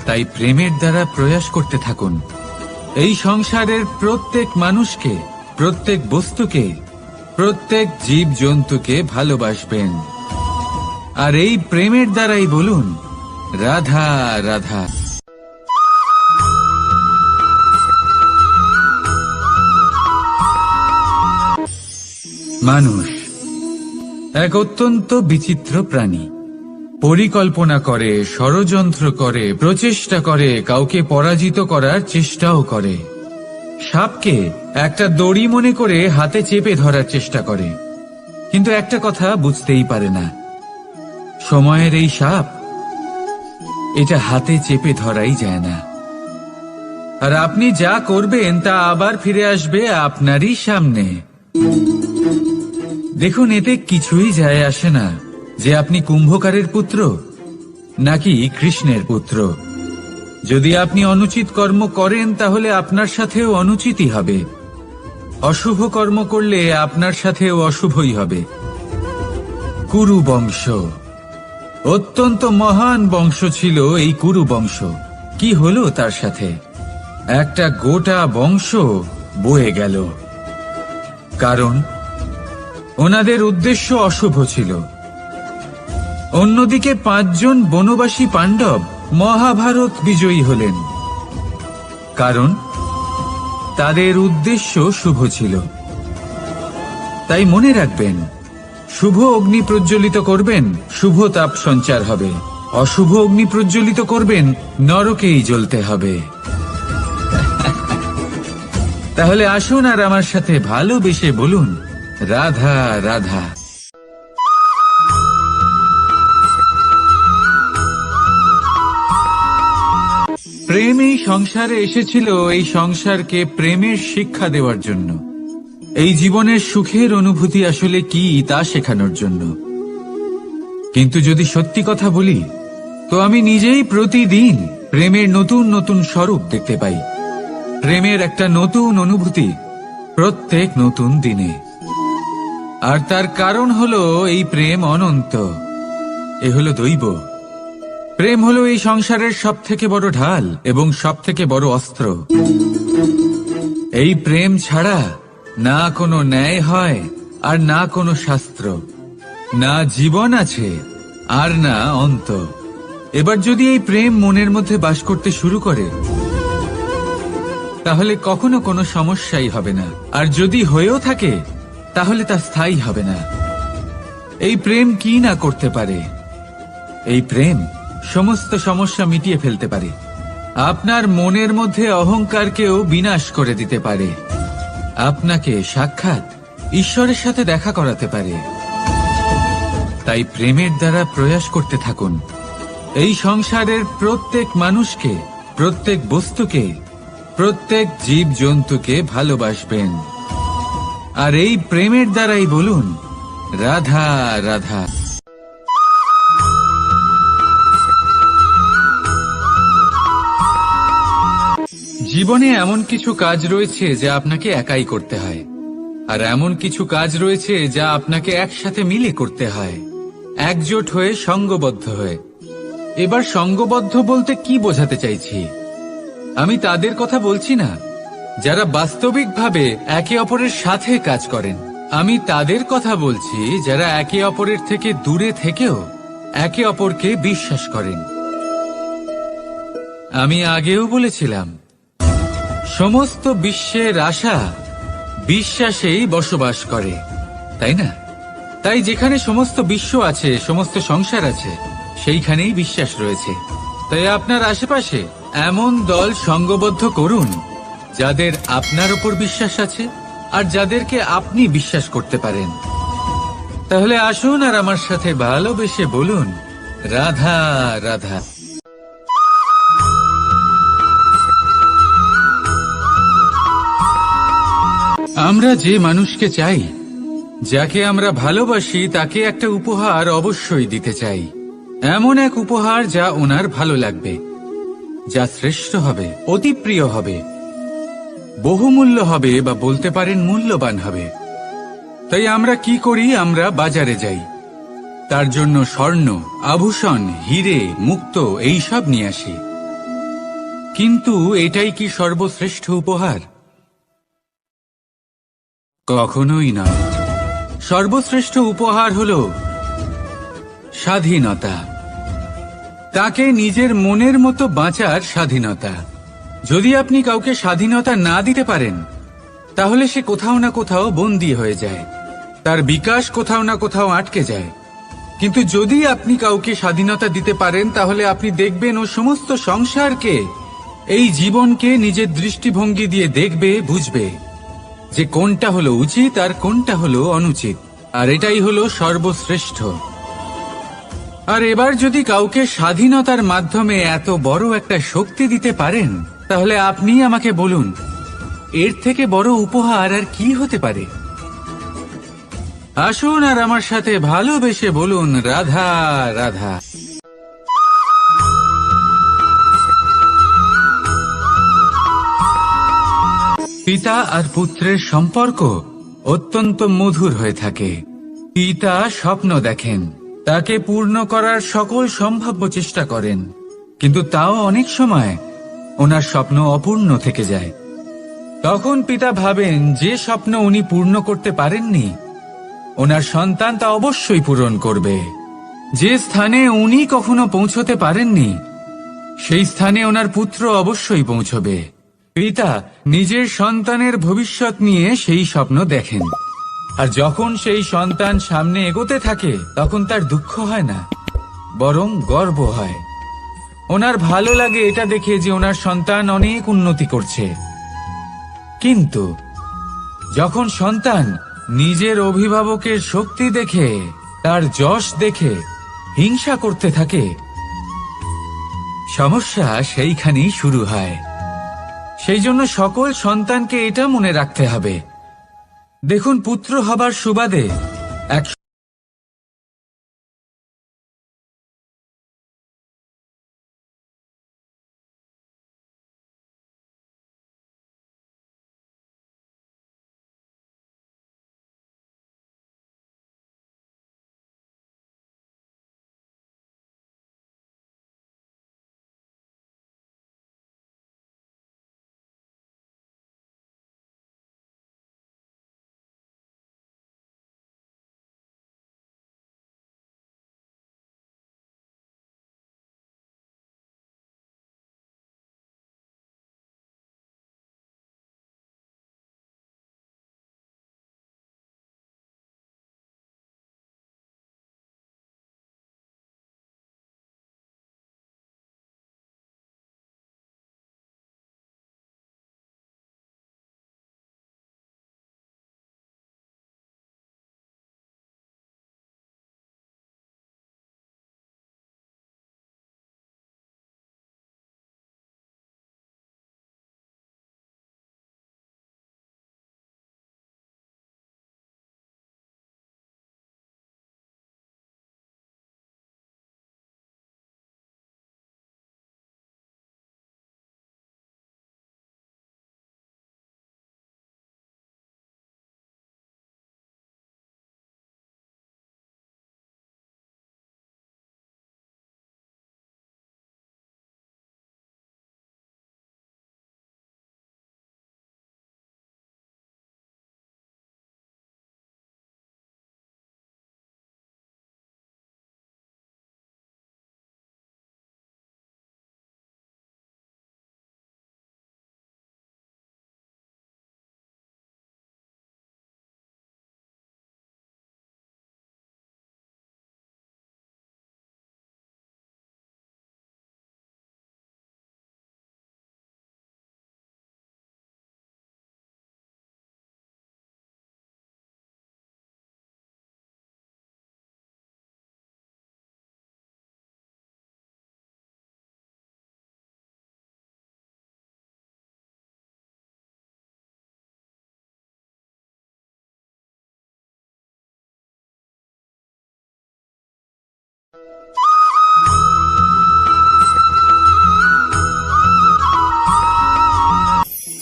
তাই প্রেমের দ্বারা প্রয়াস করতে থাকুন। এই সংসারের প্রত্যেক মানুষকে, প্রত্যেক বস্তুকে, প্রত্যেক জীব জন্তুকে ভালোবাসবেন। আর এই প্রেমের দ্বারাই বলুন রাধা রাধা। মানুষ এক অত্যন্ত বিচিত্র প্রাণী। পরিকল্পনা করে, ষড়যন্ত্র করে, প্রচেষ্টা করে, কাউকে পরাজিত করার চেষ্টাও করে। সাপকে একটা দড়ি মনে করে হাতে চেপে ধরার চেষ্টা করে, কিন্তু একটা কথা বুঝতেই পারে না, সময়ের এই সাপ এটা হাতে চেপে ধরাই যায় না। আর আপনি যা করবেন তা আবার ফিরে আসবে আপনারই সামনে। দেখুন, এতে কিছুই যায় আসে না যে আপনি কুম্ভকারের পুত্র নাকি কৃষ্ণের পুত্র। যদি আপনি অনুচিত কর্ম করেন তাহলে আপনার সাথেও অনুচিতই হবে। অশুভ কর্ম করলে আপনার সাথেও অশুভই হবে। কুরু বংশ অত্যন্ত মহান বংশ ছিল। এই কুরু বংশ কি হলো তার সাথে? একটা গোটা বংশ বয়ে গেল, কারণ ওনাদের উদ্দেশ্য অশুভ ছিল। অন্যদিকে 5 জন বনবাসী পাণ্ডব মহাভারত বিজয়ী হলেন, কারণ তাদের উদ্দেশ্য শুভ ছিল। তাই মনে রাখবেন, শুভ অগ্নি প্রজ্বলিত করবেন, শুভ তাপ সঞ্চার হবে। অশুভ অগ্নি প্রজ্বলিত করবেন, নরকেই জ্বলতে হবে। তাহলে আসুন আর আমার সাথে ভালোবেসে বলুন রাধা রাধা। প্রেম এই সংসারে এসেছিল এই সংসারকে প্রেমের শিক্ষা দেওয়ার জন্য, এই জীবনের সুখের অনুভূতি আসলে কি তা শেখানোর জন্য। কিন্তু যদি সত্যি কথা বলি, তো আমি নিজেই প্রতিদিন প্রেমের নতুন নতুন স্বরূপ দেখতে পাই। প্রেমের একটা নতুন অনুভূতি প্রত্যেক নতুন দিনে। আর তার কারণ হলো এই প্রেম অনন্ত। এ হলো দৈব। প্রেম হলো এই সংসারের সবথেকে বড় ঢাল এবং সবথেকে বড় অস্ত্র। এই প্রেম ছাড়া না কোনো ন্যায় হয়, আর না কোনো শাস্ত্র, না জীবন আছে, আর না অন্ত। এবার যদি এই প্রেম মনের মধ্যে বাস করতে শুরু করে, তাহলে কখনো কোনো সমস্যাই হবে না। আর যদি হয়েও থাকে, তাহলে তা স্থায়ী হবে না। এই প্রেম কি না করতে পারে? এই প্রেম সমস্ত সমস্যা মিটিয়ে ফেলতে পারে। আপনার মনের মধ্যে অহংকারকেও বিনাশ করে দিতে পারে। আপনাকে সাক্ষাৎ ঈশ্বরের সাথে দেখা করাতে পারে। তাই প্রেমের দ্বারা প্রয়াস করতে থাকুন। এই সংসারের প্রত্যেক মানুষকে, প্রত্যেক বস্তুকে, প্রত্যেক জীব জন্তুকে ভালোবাসবেন। আর এই প্রেমের দ্বারাই বলুন রাধা রাধা। জীবনে এমন কিছু কাজ রয়েছে যা আপনাকে একাই করতে হয়, আর এমন কিছু কাজ রয়েছে যা আপনাকে একসাথে মিলে করতে হয়, একজোট হয়ে, সঙ্গবদ্ধ হয়ে। এবার সঙ্গবদ্ধ বলতে কি বোঝাতে চাইছি? আমি তাদের কথা বলছি না যারা বাস্তবিকভাবে একে অপরের সাথে কাজ করেন। আমি তাদের কথা বলছি যারা একে অপরের থেকে দূরে থেকেও একে অপরকে বিশ্বাস করেন। আমি আগেও বলেছিলাম, সমস্ত বিশ্বের আশা বিশ্বাসেই বসবাস করে, তাই না? তাই যেখানে সমস্ত বিশ্ব আছে, সমস্ত সংসার আছে, সেইখানেই বিশ্বাস রয়েছে। তাই আপনার আশেপাশে এমন দল সঙ্গবদ্ধ করুন যাদের আপনার উপর বিশ্বাস আছে, আর যাদেরকে আপনি বিশ্বাস করতে পারেন। তাহলে আসুন আর আমার সাথে ভালোবেসে বলুন রাধা রাধা। আমরা যে মানুষকে চাই, যাকে আমরা ভালোবাসি, তাকে একটা উপহার অবশ্যই দিতে চাই। এমন এক উপহার যা ওনার ভালো লাগবে। যা শ্রেষ্ঠ হবে, অতি প্রিয় হবে, বহুমূল্য হবে, বা বলতে পারেন মূল্যবান হবে। তাই আমরা কি করি? আমরা বাজারে যাই, তার জন্য স্বর্ণ, আভূষণ, হিরে, মুক্ত এইসব নিয়ে আসি। কিন্তু এটাই কি সর্বশ্রেষ্ঠ উপহার? কখনোই নয়। সর্বশ্রেষ্ঠ উপহার হল স্বাধীনতা, তাকে নিজের মনের মতো বাঁচার স্বাধীনতা। যদি আপনি কাউকে স্বাধীনতা না দিতে পারেন, তাহলে সে কোথাও না কোথাও বন্দী হয়ে যায়, তার বিকাশ কোথাও না কোথাও আটকে যায়। কিন্তু যদি আপনি কাউকে স্বাধীনতা দিতে পারেন, তাহলে আপনি দেখবেন ও সমস্ত সংসারকে, এই জীবনকে নিজের দৃষ্টিভঙ্গি দিয়ে দেখবে, বুঝবে যে কোনটা হলো উচিত আর কোনটা হলো অনুচিত। আর এটাই হলো সর্বশ্রেষ্ঠ। আর এবার যদি কাউকে স্বাধীনতার মাধ্যমে এত বড় একটা শক্তি দিতে পারেন, তাহলে আপনি আমাকে বলুন, এর থেকে বড় উপহার আর কি হতে পারে? আসুন আর আমার সাথে ভালোবেসে বলুন, রাধা রাধা। পিতা আর পুত্রের সম্পর্ক অত্যন্ত মধুর হয়ে থাকে। পিতা স্বপ্ন দেখেন, তাকে পূর্ণ করার সকল সম্ভাব্য চেষ্টা করেন, কিন্তু তাও অনেক সময় ওনার স্বপ্ন অপূর্ণ থেকে যায়। তখন পিতা ভাবেন যে স্বপ্ন উনি পূর্ণ করতে পারেননি, ওনার সন্তান তা অবশ্যই পূরণ করবে। যে স্থানে উনি কখনো পৌঁছতে পারেননি, সেই স্থানে ওনার পুত্র অবশ্যই পৌঁছবে। পিতা নিজের সন্তানের ভবিষ্যৎ নিয়ে সেই স্বপ্ন দেখেন, আর যখন সেই সন্তান সামনে এগোতে থাকে, তখন তার দুঃখ হয় না, বরং গর্ব হয়। ওনার ভালো লাগে এটা দেখে যে ওনার সন্তান অনেক উন্নতি করছে। কিন্তু যখন সন্তান নিজের অভিভাবকের শক্তি দেখে, তার যশ দেখে হিংসা করতে থাকে, সমস্যা সেইখানেই শুরু হয়। সেই জন্য সকল সন্তানকে এটা মনে রাখতে হবে, দেখুন, পুত্র হবার সুবাদে এক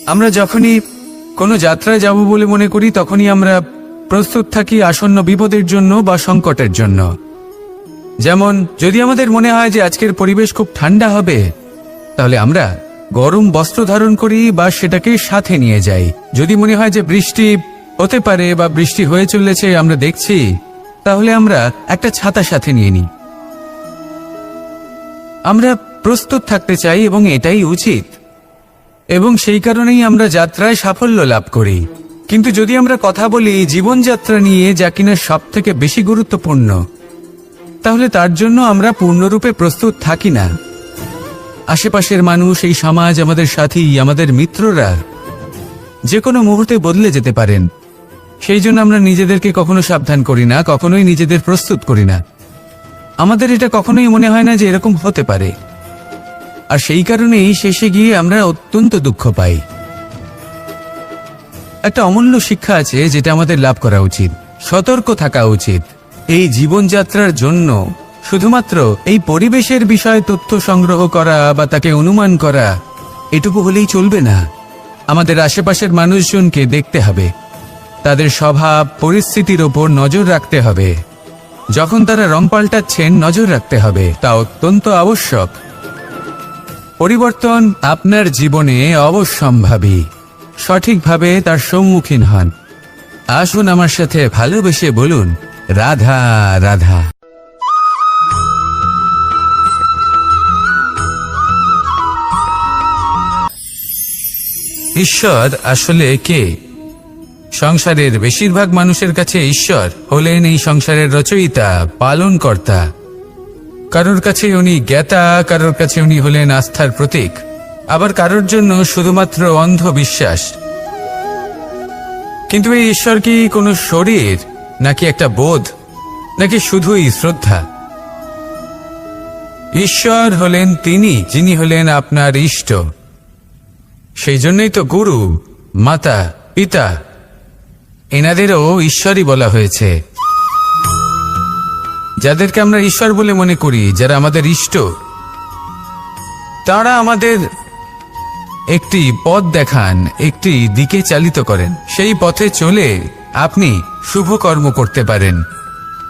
আমরা যখনই কোনো যাত্রায় যাব বলে মনে করি তখনই আমরা প্রস্তুত থাকি আসন্ন বিপদের জন্য বা সংকটের জন্য। যেমন যদি আমাদের মনে হয় যে আজকের পরিবেশ খুব ঠান্ডা হবে, তাহলে আমরা গরম বস্ত্র ধারণ করি বা সেটাকে সাথে নিয়ে যাই। যদি মনে হয় যে বৃষ্টি হতে পারে বা বৃষ্টি হয়ে চলেছে আমরা দেখছি, তাহলে আমরা একটা ছাতা সাথে নিয়ে নিই। আমরা প্রস্তুত থাকতে চাই এবং এটাই উচিত, এবং সেই কারণেই আমরা যাত্রায় সাফল্য লাভ করি। কিন্তু যদি আমরা কথা বলি জীবনযাত্রা নিয়ে, যা কিনা সব থেকে বেশি গুরুত্বপূর্ণ, তাহলে তার জন্য আমরা পূর্ণরূপে প্রস্তুত থাকি না। আশেপাশের মানুষ, এই সমাজ, আমাদের সাথী, আমাদের মিত্ররা যে কোনো মুহূর্তে বদলে যেতে পারেন। সেই জন্য আমরা নিজেদেরকে কখনো সাবধান করি না, কখনোই নিজেদের প্রস্তুত করি না। আমাদের এটা কখনোই মনে হয় না যে এরকম হতে পারে, আর সেই কারণেই শেষে গিয়ে আমরা অত্যন্ত দুঃখ পাই। একটা অমূল্য শিক্ষা আছে যেটা আমাদের লাভ করা উচিত। সতর্ক থাকা উচিত। এই জীবনযাত্রার জন্য শুধুমাত্র এই পরিবেশের বিষয়ে তথ্য সংগ্রহ করা বা তাকে অনুমান করা এটুকু হলেই চলবে না। আমাদের আশেপাশের মানুষজনকে দেখতে হবে, তাদের স্বভাব পরিস্থিতির ওপর নজর রাখতে হবে। যখন তারা রং পাল্টাচ্ছেন নজর রাখতে হবে, তা অত্যন্ত আবশ্যক। পরিবর্তন আপনার জীবনে অবশ্যম্ভাবী। সঠিকভাবে তার সম্মুখীন হন। আসুন আমার সাথে ভালোবেসে বলুন, রাধা রাধা। ঈশ্বর আসলে কে? সংসারের বেশিরভাগ মানুষের কাছে ঈশ্বর হলেন এই সংসারের রচয়িতা, পালনকর্তা। কারোর কাছে উনি জ্ঞাতা, কারোর কাছে উনি হলেন আস্থার প্রতীক, আবার কারোর জন্য শুধুমাত্র অন্ধ বিশ্বাস। কিন্তু এই ঈশ্বর কি কোনো শরীর, নাকি একটা বোধ, নাকি শুধুই শ্রদ্ধা? ঈশ্বর হলেন তিনি যিনি হলেন আপনার ইষ্ট। সেই জন্যই তো গুরু, মাতা, পিতা এনাদেরও ঈশ্বরই বলা হয়েছে। যাদেরকে আমরা ঈশ্বর বলে মনে করি, যারা আমাদের ইষ্ট, তারা আমাদের একটি পথ দেখান, একটি দিকে চালিত করেন। সেই পথে চলে আপনি শুভ কর্ম করতে পারেন।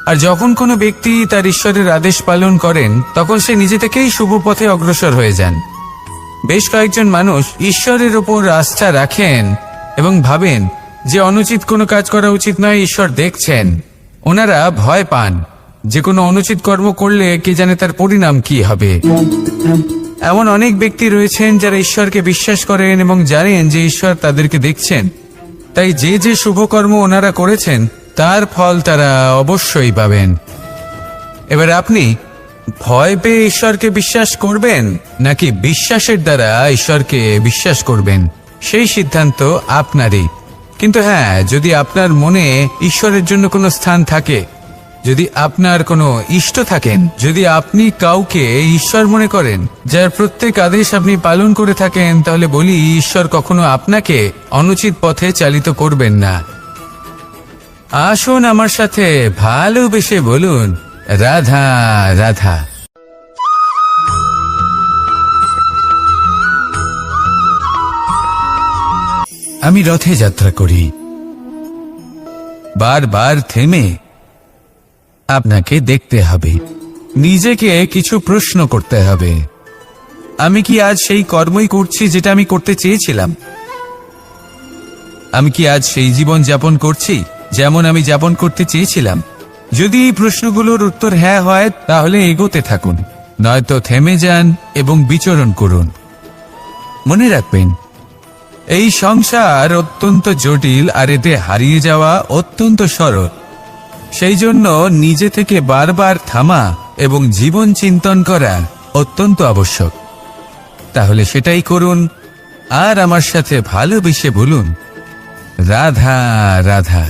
আর যখন কোনো ব্যক্তি তার ঈশ্বরের আদেশ পালন করেন, তখন সে নিজে থেকেই শুভ পথে অগ্রসর হয়ে যান। বেশ কয়েকজন মানুষ ঈশ্বরের ওপর আস্থা রাখেন এবং ভাবেন যে অনুচিত কোনো কাজ করা উচিত নয়, ঈশ্বর দেখছেন। ওনারা ভয় পান যে কোনো অনুচিত কর্ম করলে কে জানে তার পরিণাম কি হবে। এমন অনেক ব্যক্তি রয়েছেন যারা ঈশ্বরকে বিশ্বাস করেন এবং জানেন যে ঈশ্বর তাদেরকে দেখছেন, তাই যে যে শুভকর্ম ওনারা করেছেন তার ফল তারা অবশ্যই পাবেন। এবার আপনি ভয় পেয়ে ঈশ্বরকে বিশ্বাস করবেন, নাকি বিশ্বাসের দ্বারা ঈশ্বরকে বিশ্বাস করবেন, সেই সিদ্ধান্ত আপনারই। কিন্তু হ্যাঁ, যদি আপনার মনে ঈশ্বরের জন্য কোনো স্থান থাকে, যদি আপনার কোনো ইষ্ট থাকেন, যদি আপনি কাউকে ঈশ্বর মনে করেন, যার প্রত্যেক আদেশ আপনি পালন করে থাকেন, তাহলে বলি ঈশ্বর কখনো আপনাকে অনুচিত পথে চালিত করবেন না। আসুন আমার সাথে ভালোবেসে বলুন, রাধা রাধা। আমি রথে যাত্রা করি। বারবার থেমে আপনাকে দেখতে হবে, নিজেকে কিছু প্রশ্ন করতে হবে। আমি কি আজ সেই কর্মই করছি যেটা আমি করতে চেয়েছিলাম? আমি কি আজ সেই জীবন যাপন করছি যেমন আমি যাপন করতে চেয়েছিলাম? যদি এই প্রশ্নগুলোর উত্তর হ্যাঁ হয়, তাহলে এগোতে থাকুন, নয়তো থেমে যান এবং বিচরণ করুন। মনে রাখবেন, এই সংসার অত্যন্ত জটিল, আর এতে হারিয়ে যাওয়া অত্যন্ত সরল। সেই জন্য নিজে থেকে বারবার থামা এবং জীবন চিন্তন করা অত্যন্ত আবশ্যক। তাহলে সেটাই করুন, আর আমার সাথে ভালোবেসে বলুন, রাধা রাধা।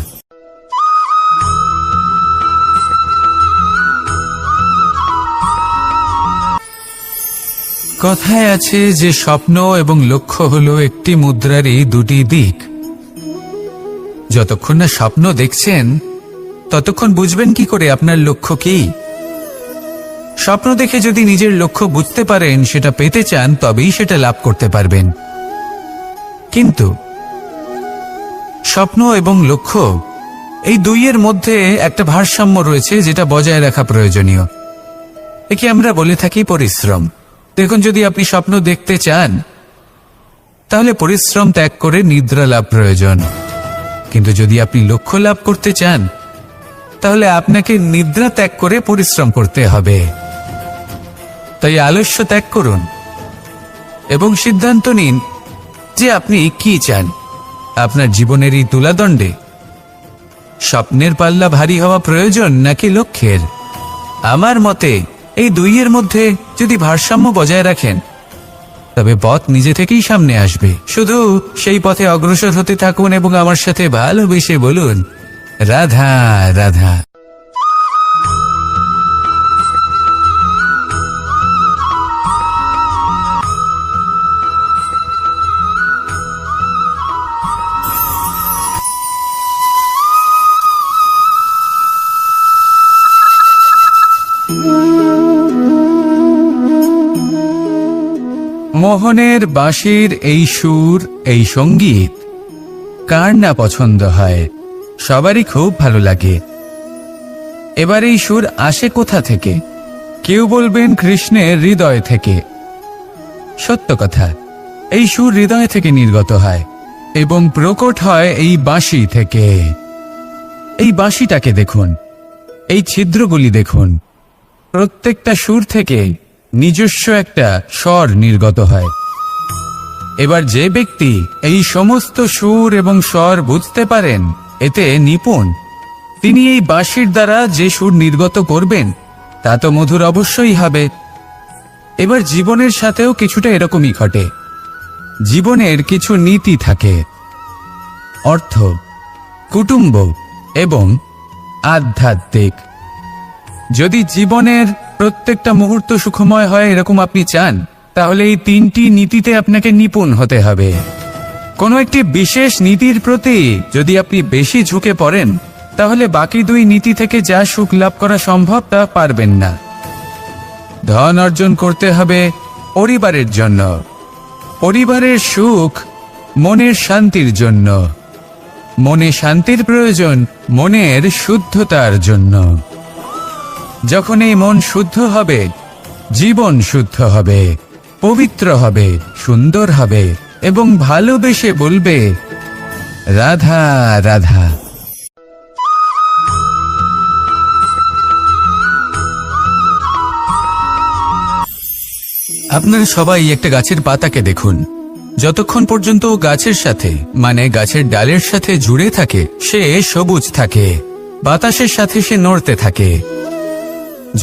কথায় আছে যে স্বপ্ন এবং লক্ষ্য হলো একটি মুদ্রারই দুটি দিক। যতক্ষণ না স্বপ্ন দেখছেন, ততক্ষণ বুঝবেন কি করে আপনার লক্ষ্য কি? স্বপ্ন দেখে যদি নিজের লক্ষ্য বুঝতে পারেন, সেটা পেতে চান, তবেই সেটা লাভ করতে পারবেন। কিন্তু স্বপ্ন এবং লক্ষ্য এই দুইয়ের মধ্যে একটা ভারসাম্য রয়েছে, যেটা বজায় রাখা প্রয়োজনীয়। একে আমরা বলে থাকি পরিশ্রম। দেখুন, যদি আপনি স্বপ্ন দেখতে চান তাহলে পরিশ্রম ত্যাগ করে নিদ্রা লাভ প্রয়োজন, কিন্তু যদি আপনি লক্ষ্য লাভ করতে চান তাহলে আপনাকে নিদ্রা ত্যাগ করে পরিশ্রম করতে হবে। তাই আলস্য ত্যাগ করুন এবং সিদ্ধান্ত নিন যে আপনি কি চান। আপনার জীবনের এই তুলাদণ্ডে স্বপ্নের পাল্লা ভারী হওয়া প্রয়োজন নাকি লক্ষ্যের? আমার মতে এই দুইয়ের মধ্যে যদি ভারসাম্য বজায় রাখেন তবে পথ নিজে থেকেই সামনে আসবে। শুধু সেই পথে অগ্রসর হতে থাকুন এবং আমার সাথে ভালোবেসে বলুন, রাধা রাধা। মোহনের বাঁশির এই সুর, এই সঙ্গীত কার না পছন্দ হয়? সবারই খুব ভালো লাগে। এবার এই সুর আসে কোথা থেকে? কেউ বলবেন কৃষ্ণের হৃদয় থেকে। সত্য কথা, এই সুর হৃদয় থেকে নির্গত হয় এবং প্রকট হয় এই বাঁশি থেকে। এই বাঁশিটাকে দেখুন, এই ছিদ্রগুলি দেখুন, প্রত্যেকটা সুর থেকে নিজস্ব একটা স্বর নির্গত হয়। এবার যে ব্যক্তি এই সমস্ত সুর এবং স্বর বুঝতে পারেন, এতে নিপুণ, তিনি এই বাঁশির দ্বারা যে সুর নির্গত করবেন তা তো মধুর অবশ্যই হবে। এবার জীবনের সাথেও কিছুটা এরকমই ঘটে। জীবনের কিছু নীতি থাকে, অর্থ, কুটুম্ব এবং আধ্যাত্মিক। যদি জীবনের প্রত্যেকটা মুহূর্ত সুখময় হয় এরকম আপনি চান, তাহলে এই তিনটি নীতিতে আপনাকে নিপুণ হতে হবে। কোনো একটি বিশেষ নীতির প্রতি যদি আপনি বেশি ঝুঁকে পড়েন তাহলে বাকি দুই নীতি থেকে যা সুখ লাভ করা সম্ভব তা পারবেন না। ধন অর্জন করতে হবে পরিবারের জন্য, পরিবারের সুখ মনের শান্তির জন্য, মনে শান্তির প্রয়োজন মনের শুদ্ধতার জন্য। যখন এই মন শুদ্ধ হবে, জীবন শুদ্ধ হবে, পবিত্র হবে, সুন্দর হবে এবং ভালোবেসে বলবে, রাধা রাধা। আপনারা সবাই একটা গাছের পাতাকে দেখুন। যতক্ষণ পর্যন্ত ও গাছের সাথে, মানে গাছের ডালের সাথে জুড়ে থাকে, সে সবুজ থাকে, বাতাসের সাথে সে নড়তে থাকে।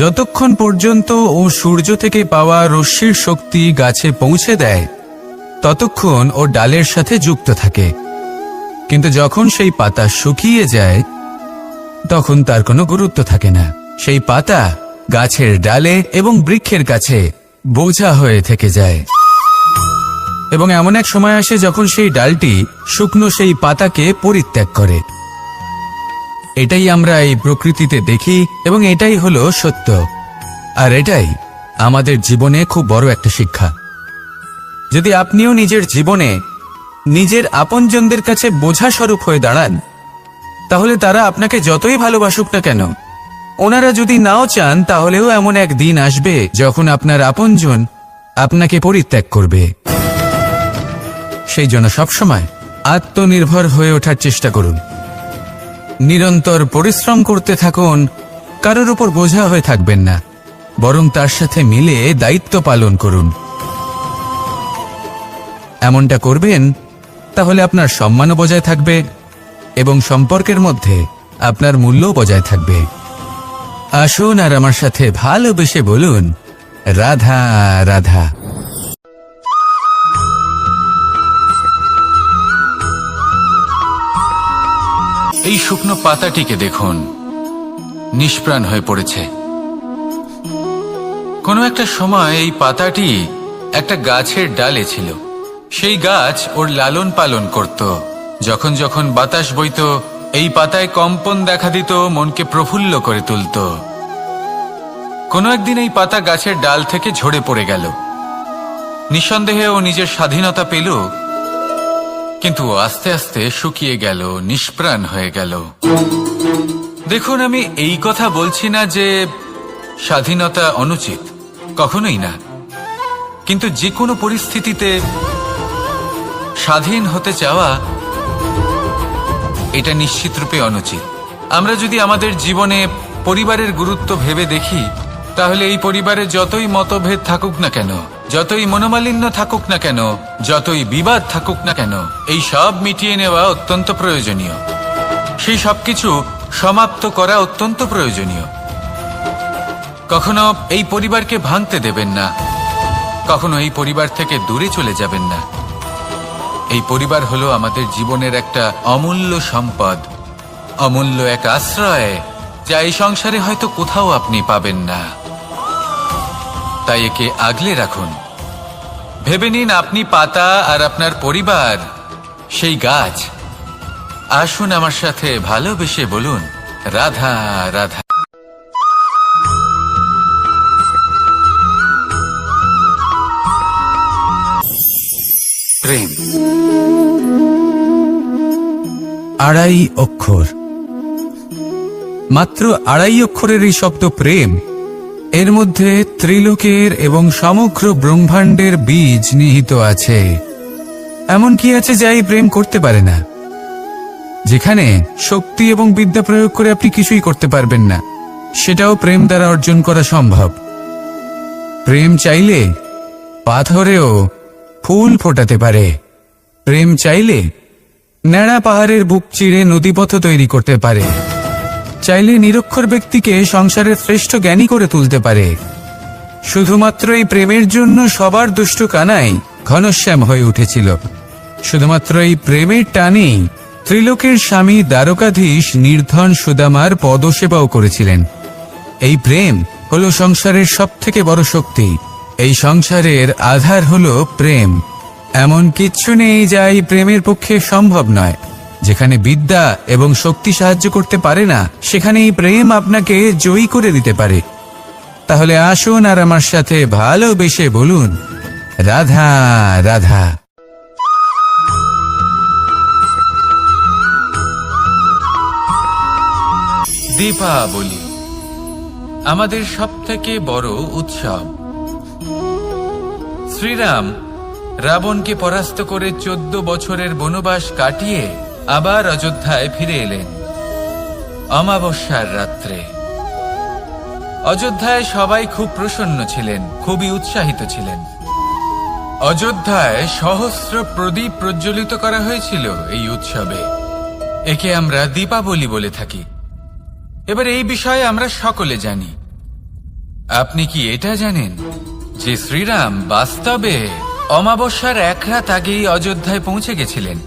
যতক্ষণ পর্যন্ত ও সূর্য থেকে পাওয়া রশ্মির শক্তি গাছে পৌঁছে দেয় ততক্ষণ ও ডালের সাথে যুক্ত থাকে। কিন্তু যখন সেই পাতা শুকিয়ে যায় তখন তার কোনো গুরুত্ব থাকে না। সেই পাতা গাছের ডালে এবং বৃক্ষের কাছে বোঝা হয়ে থেকে যায়। এবং এমন এক সময় আসে যখন সেই ডালটি শুকনো সেই পাতাকে পরিত্যাগ করে। এটাই আমরা এই প্রকৃতিতে দেখি এবং এটাই হলো সত্য। আর এটাই আমাদের জীবনে খুব বড় একটা শিক্ষা। যদি আপনিও নিজের জীবনে নিজের আপনজনদের কাছে বোঝা স্বরূপ হয়ে দাঁড়ান, তাহলে তারা আপনাকে যতই ভালোবাসুক না কেন, ওনারা যদি নাও চান তাহলেও এমন এক দিন আসবে যখন আপনার আপনজন আপনাকে পরিত্যাগ করবে। সেই জন্য সবসময় আত্মনির্ভর হয়ে ওঠার চেষ্টা করুন। নিরন্তর পরিশ্রম করতে থাকুন, কারোর উপর বোঝা হয়ে থাকবেন না, বরং তার সাথে মিলে দায়িত্ব পালন করুন। এমনটা করবেন তাহলে আপনার সম্মানও বজায় থাকবে এবং সম্পর্কের মধ্যে আপনার মূল্যও বজায় থাকবে। আসুন আর আমার সাথে ভালোবেসে বলুন, রাধা রাধা। এই শুকনো পাতাটিকে দেখুন, নিষ্প্রাণ হয়ে পড়েছে। কোনো একটা সময় এই পাতাটি একটা গাছের ডালে ছিল। সেই গাছ ওর লালন পালন করত। যখন যখন বাতাস বইত, এই পাতায় কম্পন দেখা দিত, মনকে প্রফুল্ল করে তুলত। কোনো একদিন এই পাতা গাছের ডাল থেকে ঝরে পড়ে গেল। নিঃসন্দেহে ও নিজের স্বাধীনতা পেল, কিন্তু আস্তে আস্তে শুকিয়ে গেল, নিষ্প্রাণ হয়ে গেল। দেখুন, আমি এই কথা বলছি না যে স্বাধীনতা অনুচিত, কখনোই না। কিন্তু যে কোনো পরিস্থিতিতে স্বাধীন হতে চাওয়া এটা নিশ্চিতরূপে অনুচিত। আমরা যদি আমাদের জীবনে পরিবারের গুরুত্ব ভেবে দেখি, তাহলে এই পরিবারে যতই মতভেদ থাকুক না কেন, যতই মনোমালিন্য থাকুক না কেন, যতই বিবাদ থাকুক না কেন, এই সব মিটিয়ে নেওয়া অত্যন্ত প্রয়োজনীয়। সেই সবকিছু সমাপ্ত করা অত্যন্ত প্রয়োজনীয়। কখনো এই পরিবারকে ভাঙতে দেবেন না, কখনো এই পরিবার থেকে দূরে চলে যাবেন না। এই পরিবার হলো আমাদের জীবনের একটা অমূল্য সম্পদ, অমূল্য এক আশ্রয়, যা এই সংসারে হয়তো কোথাও আপনি পাবেন না। তাই একে আগলে রাখুন। ভেবে নিন আপনি পাতা আর আপনার পরিবার সেই গাছ। আসুন আমার সাথে ভালোবেসে বলুন, রাধা রাধা। প্রেম আড়াই অক্ষর, মাত্র আড়াই অক্ষরের এই শব্দ প্রেম, এর মধ্যে ত্রিলোকের এবং সমগ্র ব্রহ্মাণ্ডের বীজ নিহিত আছে। এমন কি আছে যা এই প্রেম করতে পারে না? যেখানে শক্তি এবং বিদ্যা প্রয়োগ করে আপনি কিছুই করতে পারবেন না, সেটাও প্রেম দ্বারা অর্জন করা সম্ভব। প্রেম চাইলে পাথরেও ফুল ফোটাতে পারে। প্রেম চাইলে ন্যাড়া পাহাড়ের বুক চিরে নদীপথ তৈরি করতে পারে। চাইলে নিরক্ষর ব্যক্তিকে সংসারের শ্রেষ্ঠ জ্ঞানী করে তুলতে পারে। শুধুমাত্র এই প্রেমের জন্য সবার দুষ্ট কানাই ঘনশ্যাম হয়ে উঠেছিল। শুধুমাত্র এই প্রেমের টানেই ত্রিলোকের স্বামী দ্বারকাধীশ নির্ধন সুদামার পদসেবাও করেছিলেন। এই প্রেম হলো সংসারের সবথেকে বড় শক্তি। এই সংসারের আধার হলো প্রেম। এমন কিচ্ছু নেই যা এই প্রেমের পক্ষে সম্ভব নয়। যেখানে বিদ্যা এবং শক্তি সাহায্য করতে পারে না, সেখানে এই প্রেম আপনাকে জয়ী করে দিতে পারে। তাহলে আসুন আর আমার সাথে ভালোবেসে বলুন, রাধা রাধা। দীপাবলি আমাদের সবথেকে বড় উৎসব। শ্রীরাম রাবণকে পরাস্ত করে 14 বছরের বনবাস কাটিয়ে আবার অযোধ্যায় ফিরে এলেন অমাবস্যার রাত্রে। অযোধ্যায় সবাই খুব প্রসন্ন ছিলেন, খুবই উৎসাহিত ছিলেন। অযোধ্যায় সহস্র প্রদীপ প্রজ্বলিত করা হয়েছিল এই উৎসবে। একে আমরা দীপাবলি বলে থাকি। এবার এই বিষয়ে আমরা সকলে জানি। আপনি কি এটা জানেন যে শ্রীরাম বাস্তবে অমাবস্যার এক রাত আগেই অযোধ্যায় পৌঁছে গেছিলেন?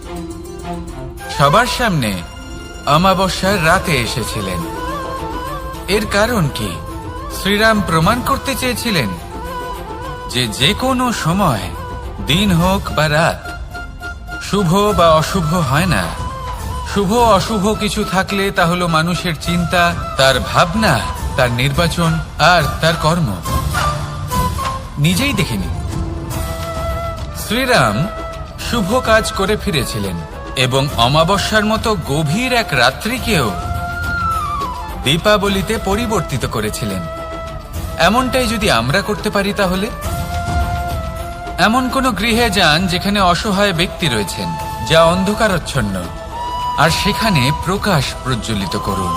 সবার সামনে অমাবস্যার রাতে এসেছিলেন। এর কারণ কি? শ্রীরাম প্রমাণ করতে চেয়েছিলেন যে যে কোনো সময়, দিন হোক বা রাত, শুভ বা অশুভ হয় না। শুভ অশুভ কিছু থাকলে তা হলো মানুষের চিন্তা, তার ভাবনা, তার নির্বাচন আর তার কর্ম। নিজেই দেখিনি। শ্রীরাম শুভ কাজ করে ফিরেছিলেন এবং অমাবস্যার মতো গভীর এক রাত্রিকেও দীপাবলিতে পরিবর্তিত করেছিলেন। এমনটাই যদি আমরা করতে পারি, তাহলে এমন কোন গৃহে যান যেখানে অসহায় ব্যক্তি রয়েছেন, যা অন্ধকারাচ্ছন্ন, আর সেখানে প্রকাশ প্রজ্বলিত করুন।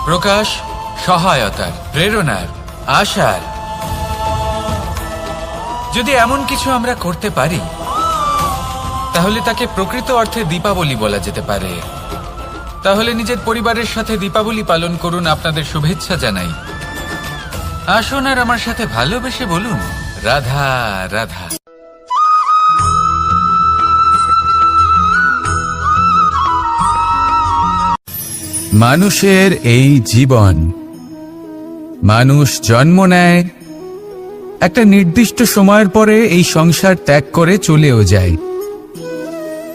প্রকাশ সহায়তার, প্রেরণার, আশার। যদি এমন কিছু আমরা করতে পারি, তাহলে তাকে প্রকৃত অর্থে দীপাবলি বলা যেতে পারে। তাহলে নিজের পরিবারের সাথে দীপাবলি পালন করুন। আপনাদের শুভেচ্ছা জানাই। আসুন আর আমার সাথে ভালোবেসে বলুন, রাধা রাধা। মানুষের এই জীবন, মানুষ জন্ম নেয়, একটা নির্দিষ্ট সময়ের পরে এই সংসার ত্যাগ করে চলেও যায়।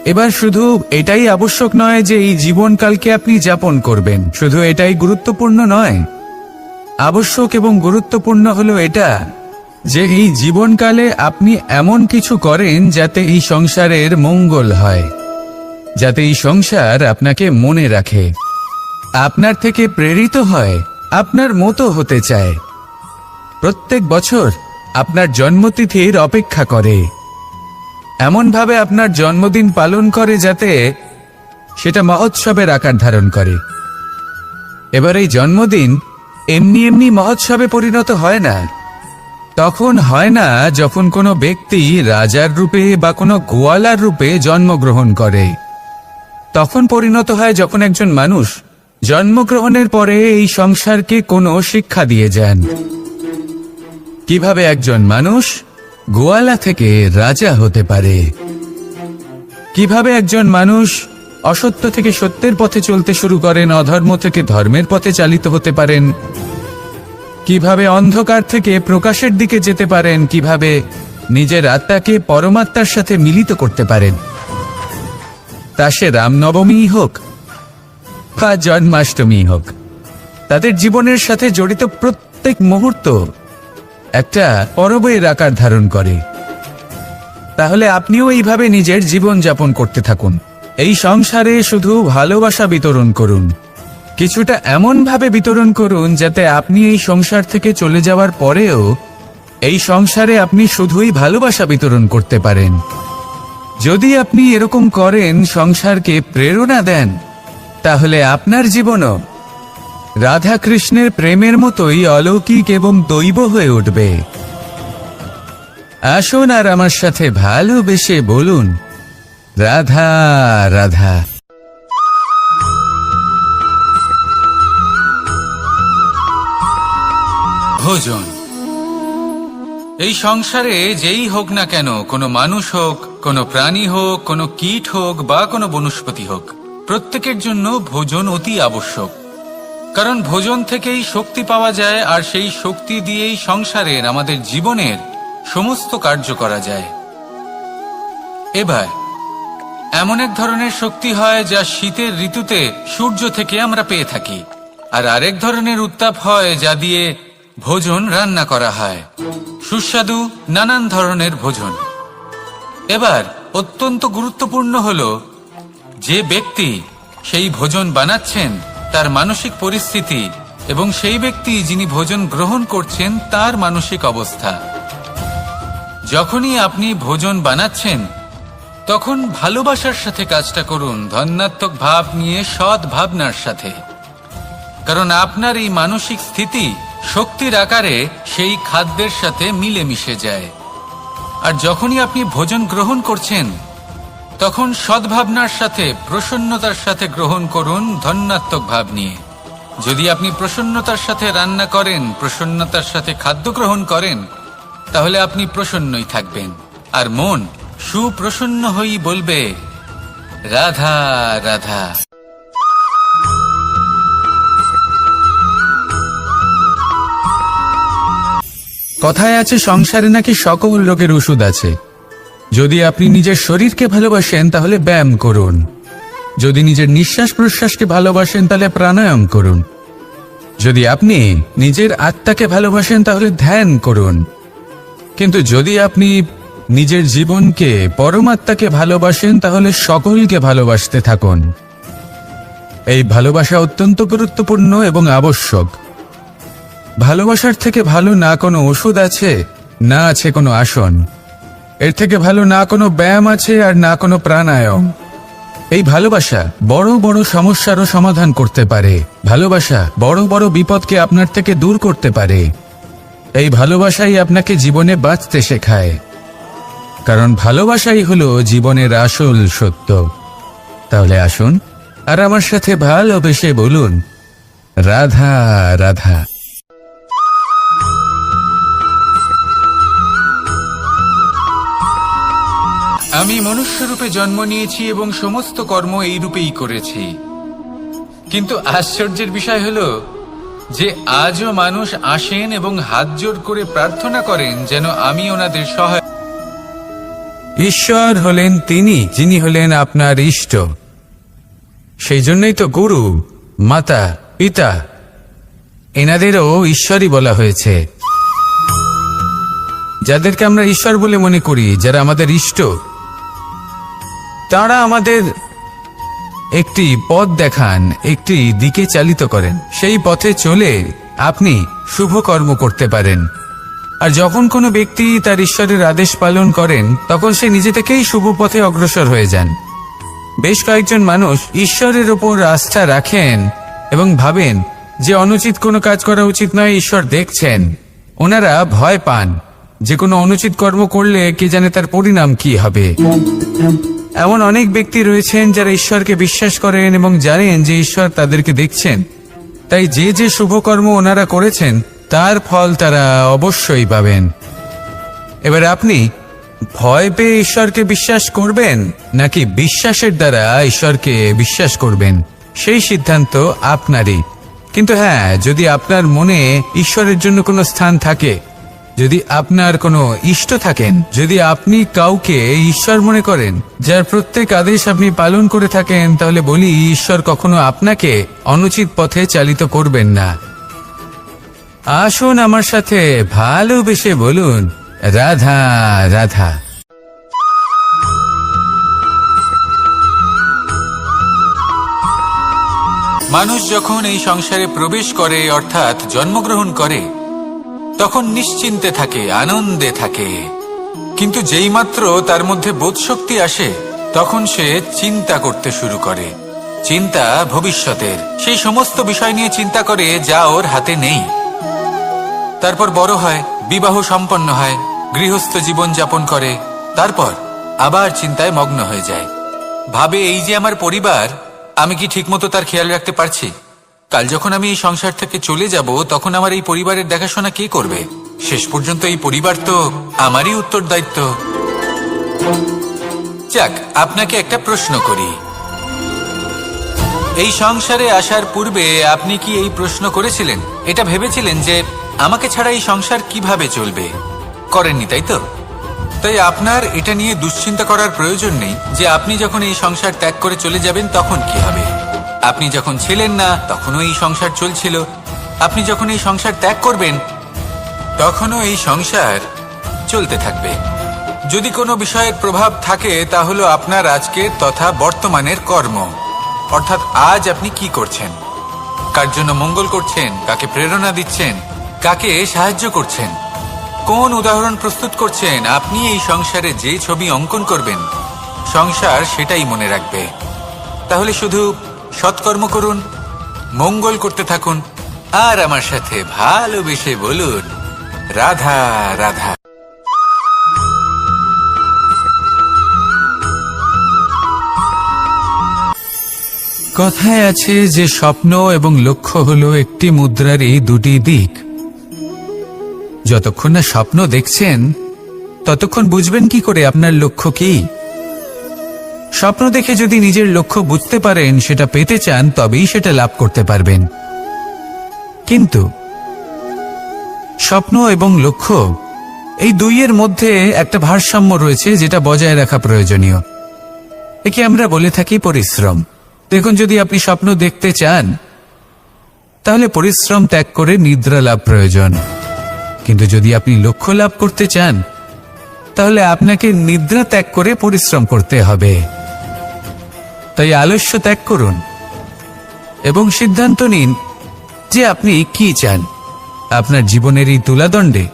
এবার শুধু এটাই আবশ্যক নয় যে এই জীবনকালকে আপনি যাপন করবেন, শুধু এটাই গুরুত্বপূর্ণ নয়। আবশ্যক এবং গুরুত্বপূর্ণ হলো এটা যে এই জীবনকালে আপনি এমন কিছু করেন যাতে এই সংসারের মঙ্গল হয়। যাতে এই সংসার আপনাকে মনে রাখে, আপনার থেকে প্রেরিত হয়, আপনার মতো হতে চায়, প্রত্যেক বছর আপনার জন্মতিথির অপেক্ষা করে, এমনভাবে আপনার জন্মদিন পালন করে যাতে সেটা মহোৎসবের আকার ধারণ করে। এবার এই জন্মদিন এমনি এমনি মহোৎসবে পরিণত হয় না। তখন হয় না যখন কোনো ব্যক্তি রাজার রূপে বা কোনো গোয়ালার রূপে জন্মগ্রহণ করে। তখন পরিণত হয় যখন একজন মানুষ জন্মগ্রহণের পরে এই সংসারকে কোনো শিক্ষা দিয়ে যান, কিভাবে একজন মানুষ গোয়ালা থেকে রাজা হতে পারে, কিভাবে একজন মানুষ অসত্য থেকে সত্যের পথে চলতে শুরু করেন, অধর্ম থেকে ধর্মের পথে চালিত হতে পারেন, কিভাবে অন্ধকার থেকে প্রকাশের দিকে যেতে পারেন, কিভাবে নিজের আত্মাকে পরমাত্মার সাথে মিলিত করতে পারেন। তা সে রামনবমী হোক বা জন্মাষ্টমী হোক, তাদের জীবনের সাথে জড়িত প্রত্যেক মুহূর্ত একটা পরবের আকার ধারণ করে। তাহলে আপনিও এইভাবে নিজের জীবন যাপন করতে থাকুন। এই সংসারে শুধু ভালোবাসা বিতরণ করুন, কিছুটা এমনভাবে বিতরণ করুন যাতে আপনি এই সংসার থেকে চলে যাওয়ার পরেও এই সংসারে আপনি শুধুই ভালোবাসা বিতরণ করতে পারেন। যদি আপনি এরকম করেন, সংসারকে প্রেরণা দেন, তাহলে আপনার জীবনও রাধা কৃষ্ণের প্রেমের মতোই অলৌকিক এবং দৈব হয়ে উঠবে। আসুন আর আমার সাথে ভালোবেসে বলুন, রাধা রাধা। ভোজন। এই সংসারে যেই হোক না কেন, কোনো মানুষ হোক, কোনো প্রাণী হোক, কোনো কীট হোক বা কোনো বনস্পতি হোক, প্রত্যেকের জন্য ভোজন অতি আবশ্যক। কারণ ভোজন থেকেই শক্তি পাওয়া যায়, আর সেই শক্তি দিয়েই সংসারের, আমাদের জীবনের সমস্ত কার্য করা যায়। এবার এমন এক ধরনের শক্তি হয় যা শীতের ঋতুতে সূর্য থেকে আমরা পেয়ে থাকি, আর আরেক ধরনের উত্তাপ হয় যা দিয়ে ভোজন রান্না করা হয়, সুস্বাদু নানান ধরনের ভোজন। এবার অত্যন্ত গুরুত্বপূর্ণ হলো যে ব্যক্তি সেই ভোজন বানাচ্ছেন তার মানসিক পরিস্থিতি এবং সেই ব্যক্তি যিনি ভোজন গ্রহণ করছেন তার মানসিক অবস্থা। যখনই আপনি ভোজন বানাচ্ছেন তখন ভালোবাসার সাথে কাজটা করুন, ধন্যাত্মক ভাব নিয়ে, সৎ ভাবনার সাথে। কারণ আপনার এই মানসিক স্থিতি শক্তির আকারে সেই খাদ্যের সাথে মিলেমিশে যায়। আর যখনই আপনি ভোজন গ্রহণ করছেন তখন সদ্ভাবনার সাথে, প্রসন্নতার সাথে গ্রহণ করুন, ধন্যাত্মক ভাব নিয়ে। যদি আপনি প্রসন্নতার সাথে রান্না করেন, প্রসন্নতার সাথে খাদ্য গ্রহণ করেন, তাহলে আপনি প্রসন্নই থাকবেন, আর মন সুপ্রসন্ন হয়েই বলবে রাধা রাধা। কথায় আছে সংসারে নাকি সকল রোগের ওষুধ আছে। যদি আপনি নিজের শরীরকে ভালোবাসেন তাহলে ব্যায়াম করুন, যদি নিজের নিঃশ্বাস প্রশ্বাসকে ভালোবাসেন তাহলে প্রাণায়াম করুন, যদি আপনি নিজের আত্মাকে ভালোবাসেন তাহলে ধ্যান করুন। কিন্তু যদি আপনি নিজের জীবনকে, পরমাত্মাকে ভালোবাসেন তাহলে সকলকে ভালোবাসতে থাকুন। এই ভালোবাসা অত্যন্ত গুরুত্বপূর্ণ এবং আবশ্যক। ভালোবাসার থেকে ভালো না কোনো ওষুধ আছে, না আছে কোনো আসন। এর থেকে ভালো না কোনো ব্যায়াম আছে, আর না কোনো প্রাণায়াম। এই ভালোবাসা বড় বড় সমস্যারও সমাধান করতে পারে। ভালোবাসা বড় বড় বিপদকে আপনার থেকে দূর করতে পারে। এই ভালোবাসাই আপনাকে জীবনে বাঁচতে শেখায়, কারণ ভালোবাসাই হলো জীবনের আসল সত্য। তাহলে আসুন আর আমার সাথে ভালোবেসে বলুন, রাধা রাধা। আমি মনুষ্যরূপে জন্ম নিয়েছি এবং সমস্ত কর্ম এই রূপেই করেছি। কিন্তু আশ্চর্যের বিষয় হলো যে আজও মানুষ আসেন এবং হাত জোড় করে প্রার্থনা করেন যেন আমি ওনাদের সহায়। ঈশ্বর হলেন তিনি যিনি হলেন আপনার ইষ্ট। সেই জন্যই তো গুরু, মাতা, পিতা এনাদেরও ঈশ্বরই বলা হয়েছে। যাদেরকে আমরা ঈশ্বর বলে মনে করি, যারা আমাদের ইষ্ট, তারা আমাদের একটি পথ দেখান, একটি দিকে চালিত করেন। সেই পথে চলে আপনি শুভ কর্ম করতে পারেন। আর যখন কোনো ব্যক্তি তার ঈশ্বরের আদেশ পালন করেন, তখন সে নিজে থেকেই শুভ পথে অগ্রসর হয়ে যান। বেশ কয়েকজন মানুষ ঈশ্বরের ওপর আস্থা রাখেন এবং ভাবেন যে অনুচিত কোনো কাজ করা উচিত নয়, ঈশ্বর দেখছেন। ওনারা ভয় পান যে কোনো অনুচিত কর্ম করলে কে জানে তার পরিণাম কি হবে। এমন অনেক ব্যক্তি রয়েছেন যারা ঈশ্বরকে বিশ্বাস করেন এবং জানেন যে ঈশ্বর তাদেরকে দেখছেন, তাই যে যে শুভকর্ম ওনারা করেছেন তার ফল তারা অবশ্যই পাবেন। এবার আপনি ভয় পেয়ে ঈশ্বরকে বিশ্বাস করবেন নাকি বিশ্বাসের দ্বারা ঈশ্বরকে বিশ্বাস করবেন, সেই সিদ্ধান্ত আপনারই। কিন্তু হ্যাঁ, যদি আপনার মনে ঈশ্বরের জন্য কোনো স্থান থাকে, যদি আপনার কোনো ইষ্ট থাকেন, যদি আপনি কাউকে ঈশ্বর মনে করেন, যার প্রত্যেক আদেশ আপনি পালন করে থাকেন, তাহলে বলি ঈশ্বর কখনো আপনাকে অনুচিত পথে চালিত করবেন না। আসুন আমার সাথে ভালোবেসে বলুন, রাধা রাধা। মানুষ যখন এই সংসারে প্রবেশ করে, অর্থাৎ জন্মগ্রহণ করে, তখন নিশ্চিন্তে থাকে, আনন্দে থাকে। কিন্তু যেই মাত্র তার মধ্যে বোধশক্তি আসে, তখন সে চিন্তা করতে শুরু করে। চিন্তা ভবিষ্যতের, সেই সমস্ত বিষয় নিয়ে চিন্তা করে যা ওর হাতে নেই। তারপর বড় হয়, বিবাহ সম্পন্ন হয়, গৃহস্থ জীবন যাপন করে, তারপর আবার চিন্তায় মগ্ন হয়ে যায়। ভাবে, এই যে আমার পরিবার, আমি কি ঠিকমতো তার খেয়াল রাখতে পারছি? কাল যখন আমি এই সংসার থেকে চলে যাব, তখন আমার এই পরিবারের দেখাশোনা কে করবে? শেষ পর্যন্ত এই পরিবার তো আমারই উত্তরদায়িত্ব। যাক, আপনাকে একটা প্রশ্ন করি। এই সংসারে আসার পূর্বে আপনি কি এই প্রশ্ন করেছিলেন, এটা ভেবেছিলেন যে আমাকে ছাড়া এই সংসার কিভাবে চলবে? করেননি, তাই তো? তাই আপনার এটা নিয়ে দুশ্চিন্তা করার প্রয়োজন নেই যে আপনি যখন এই সংসার ত্যাগ করে চলে যাবেন তখন কি হবে। আপনি যখন ছিলেন না তখনও এই সংসার চলছিল, আপনি যখন এই সংসার ত্যাগ করবেন তখনও এই সংসার চলতে থাকবে। যদি কোনো বিষয়ের প্রভাব থাকে, তা হলো আপনার আজকের তথা বর্তমানের কর্ম। অর্থাৎ আজ আপনি কি করছেন, কার জন্য মঙ্গল করছেন, কাকে প্রেরণা দিচ্ছেন, কাকে সাহায্য করছেন, কোন উদাহরণ প্রস্তুত করছেন। আপনি এই সংসারে যে ছবি অঙ্কন করবেন, সংসার সেটাই মনে রাখবে। তাহলে শুধু সৎকর্ম করুন, মঙ্গল করতে থাকুন, আর আমার সাথে ভালোবেসে বলুন, রাধা রাধা। কথায় আছে যে স্বপ্ন এবং লক্ষ্য হলো একটি মুদ্রারই দুটি দিক। যতক্ষণ না স্বপ্ন দেখছেন, ততক্ষণ বুঝবেন কি করে আপনার লক্ষ্য কি? স্বপ্ন দেখে যদি নিজের লক্ষ্য বুঝতে পারেন, সেটা পেতে চান, তবেই সেটা লাভ করতে পারবেন। কিন্তু স্বপ্ন এবং লক্ষ্য, এই দুইয়ের মধ্যে একটা ভারসাম্য রয়েছে, যেটা বজায় রাখা প্রয়োজনীয়। একে আমরা বলে থাকি পরিশ্রম। দেখুন, যদি আপনি স্বপ্ন দেখতে চান, তাহলে পরিশ্রম ত্যাগ করে নিদ্রা লাভ প্রয়োজন। কিন্তু যদি আপনি লক্ষ্য লাভ করতে চান, তাহলে আপনাকে নিদ্রা ত্যাগ করে পরিশ্রম করতে হবে। তাই আলস্য ত্যাগ করুন এবং সিদ্ধান্ত নিন যে আপনি কি চান। আপনার জীবনের এই তুলাদণ্ডে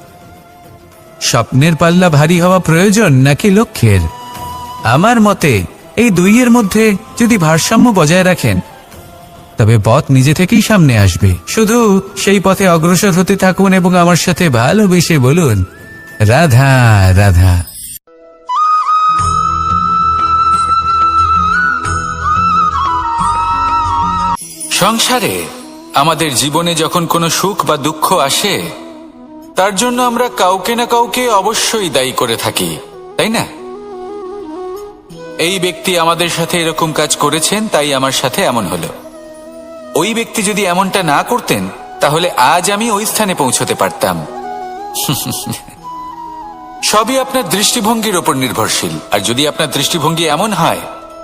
স্বপ্নের পাল্লা ভারী হওয়া প্রয়োজন নাকি লক্ষ্যের? আমার মতে এই দুইয়ের মধ্যে যদি ভারসাম্য বজায় রাখেন, তবে পথ নিজে থেকেই সামনে আসবে। শুধু সেই পথে অগ্রসর হতে থাকুন এবং আমার সাথে ভালোবেসে বলুন, রাধা রাধা। সংসারে আমাদের জীবনে যখন কোনো সুখ বা দুঃখ আসে, তার জন্য আমরা কাউকে না কাউকে অবশ্যই দায়ী করে থাকি, তাই না? এই ব্যক্তি আমাদের সাথে এরকম কাজ করেছেন, তাই আমার সাথে এমন হলো। ওই ব্যক্তি যদি এমনটা না করতেন, তাহলে আজ আমি ওই স্থানে পৌঁছতে পারতাম। সবই আপনার দৃষ্টিভঙ্গির ওপর নির্ভরশীল। আর যদি আপনার দৃষ্টিভঙ্গি এমন হয়,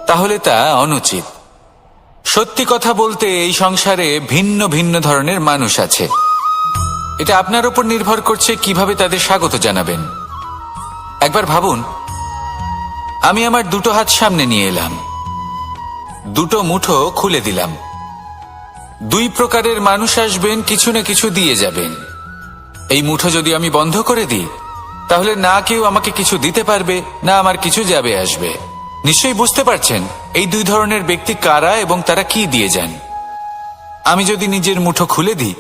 তাহলে তা অনুচিত। সত্যি কথা বলতে, এই সংসারে ভিন্ন ভিন্ন ধরনের মানুষ আছে। এটা আপনার উপর নির্ভর করছে কিভাবে তাদের স্বাগত জানাবেন। একবার ভাবুন, আমি আমার দুটো হাত সামনে নিয়ে এলাম। দুটো মুঠো খুলে দিলাম। দুই প্রকারের মানুষ আসবেন, কিছু না কিছু দিয়ে যাবেন। এই মুঠো যদি আমি বন্ধ করে দিই, তাহলে না কেউ আমাকে কিছু দিতে পারবে, না আমার কিছু যাবে আসবে। নিশ্চয়ই বুঝতে পারছেন এই দুই ধরনের ব্যক্তি কারা এবং তারা কি দিয়ে যান। আমি যদি নিজের মুঠো খুলে দিই,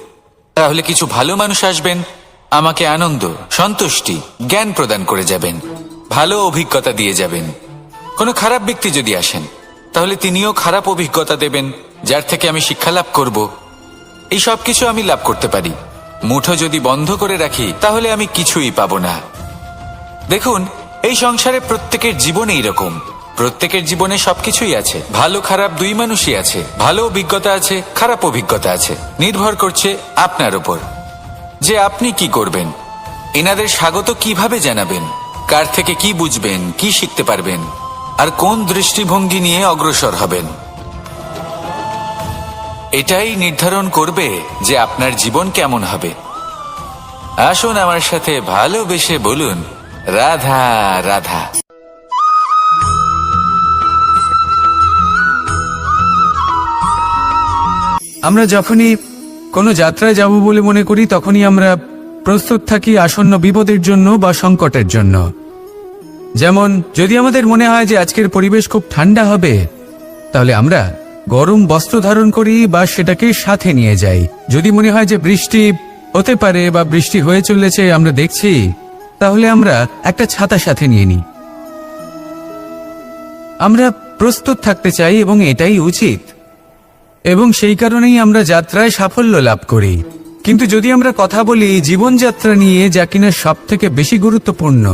তাহলে কিছু ভালো মানুষ আসবেন, আমাকে আনন্দ, সন্তুষ্টি, জ্ঞান প্রদান করে যাবেন, ভালো অভিজ্ঞতা দিয়ে যাবেন। কোনো খারাপ ব্যক্তি যদি আসেন, তাহলে তিনিও খারাপ অভিজ্ঞতা দেবেন, যার থেকে আমি শিক্ষা লাভ করব। এই সব কিছু আমি লাভ করতে পারি। মুঠো যদি বন্ধ করে রাখি, তাহলে আমি কিছুই পাবো না। দেখুন, এই সংসারে প্রত্যেকের জীবনে এইরকম। প্রত্যেকের জীবনে সবকিছুই আছে, ভালো খারাপ দুই মানুষই আছে, ভালো অভিজ্ঞতা আছে, খারাপ অভিজ্ঞতা আছে। নির্ভর করছে আপনার উপর যে আপনি কি করবেন, এনাদের স্বাগত কিভাবে জানাবেন, কার থেকে কি বুঝবেন, কি শিখতে পারবেন, আর কোন দৃষ্টিভঙ্গি নিয়ে অগ্রসর হবেন। এটাই নির্ধারণ করবে যে আপনার জীবন কেমন হবে। আসুন আমার সাথে ভালোবেসে বলুন, রাধা রাধা। আমরা যখনই কোনো যাত্রায় যাব বলে মনে করি, তখনই আমরা প্রস্তুত থাকি আসন্ন বিপদের জন্য বা সংকটের জন্য। যেমন যদি আমাদের মনে হয় যে আজকের পরিবেশ খুব ঠান্ডা হবে, তাহলে আমরা গরম বস্ত্র ধারণ করি বা সেটাকে সাথে নিয়ে যাই। যদি মনে হয় যে বৃষ্টি হতে পারে বা বৃষ্টি হয়ে চলেছে, আমরা দেখছি, তাহলে আমরা একটা ছাতা সাথে নিয়ে নিই। আমরা প্রস্তুত থাকতে চাই এবং এটাই উচিত, এবং সেই কারণেই আমরা যাত্রায় সাফল্য লাভ করি। কিন্তু যদি আমরা কথা বলি জীবনযাত্রা নিয়ে, যা কিনা সব থেকে বেশি গুরুত্বপূর্ণ,